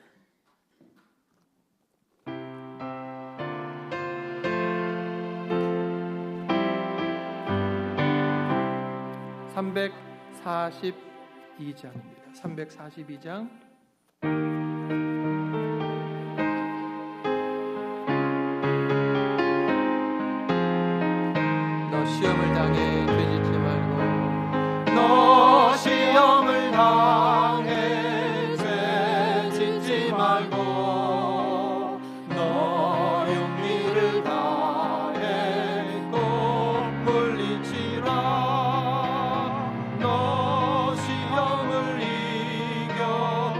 (342장입니다) 342장. 시험을 당해 되짓지 말고 너 시험을 당해 되짓지 말고 너 용기를 다해 꼭 물리치라. 너 시험을 이겨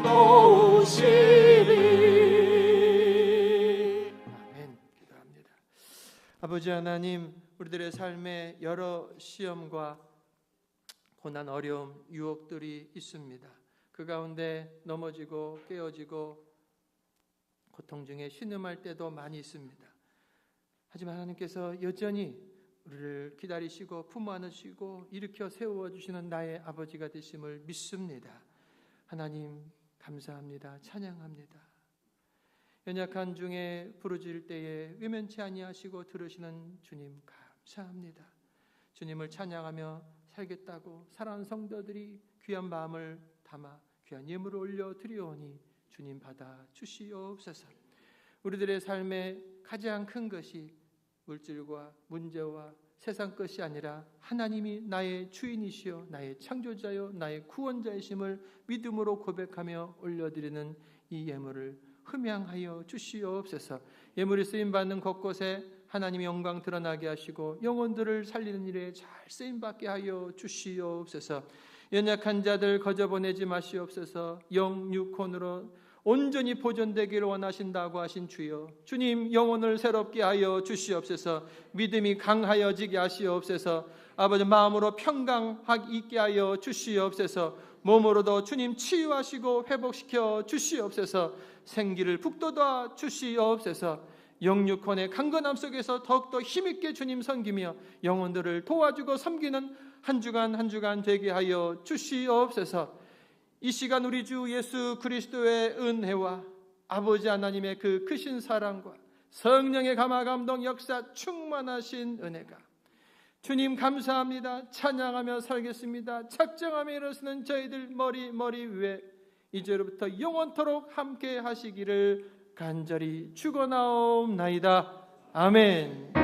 도우시리. 아멘. 기도합니다. 아버지 하나님, 우리들의 삶에 여러 시험과 고난, 어려움, 유혹들이 있습니다. 그 가운데 넘어지고 깨어지고 고통 중에 신음할 때도 많이 있습니다. 하지만 하나님께서 여전히 우리를 기다리시고 품어 안으시고 일으켜 세워주시는 나의 아버지가 되심을 믿습니다. 하나님 감사합니다. 찬양합니다. 연약한 중에 부르짖을 때에 외면치 아니하시고 들으시는 주님 감사합니다. 주님을 찬양하며 살겠다고 사랑하는 성도들이 귀한 마음을 담아 귀한 예물을 올려 드리오니 주님 받아 주시옵소서. 우리들의 삶에 가장 큰 것이 물질과 문제와 세상 것이 아니라 하나님이 나의 주인이시여 나의 창조자여 나의 구원자이심을 믿음으로 고백하며 올려드리는 이 예물을 흠양하여 주시옵소서. 예물이 쓰임받는 곳곳에 하나님의 영광 드러나게 하시고 영혼들을 살리는 일에 잘 쓰임받게 하여 주시옵소서. 연약한 자들 거저보내지 마시옵소서. 영 육혼으로 온전히 보존되기를 원하신다고 하신 주여, 주님 영혼을 새롭게 하여 주시옵소서. 믿음이 강하여지게 하시옵소서. 아버지 마음으로 평강하게 있게 하여 주시옵소서. 몸으로도 주님 치유하시고 회복시켜 주시옵소서. 생기를 북돋아 주시옵소서. 영육혼의 강건함 속에서 더욱더 힘있게 주님 섬기며 영혼들을 도와주고 섬기는 한 주간 한 주간 되게 하여 주시옵소서. 이 시간 우리 주 예수 그리스도의 은혜와 아버지 하나님의 그 크신 사랑과 성령의 감화 감동 역사 충만하신 은혜가 주님 감사합니다. 찬양하며 살겠습니다. 작정하며 일어서는 저희들 머리 위에 이제로부터 영원토록 함께 하시기를 간절히 축원하옵나이다. 아멘.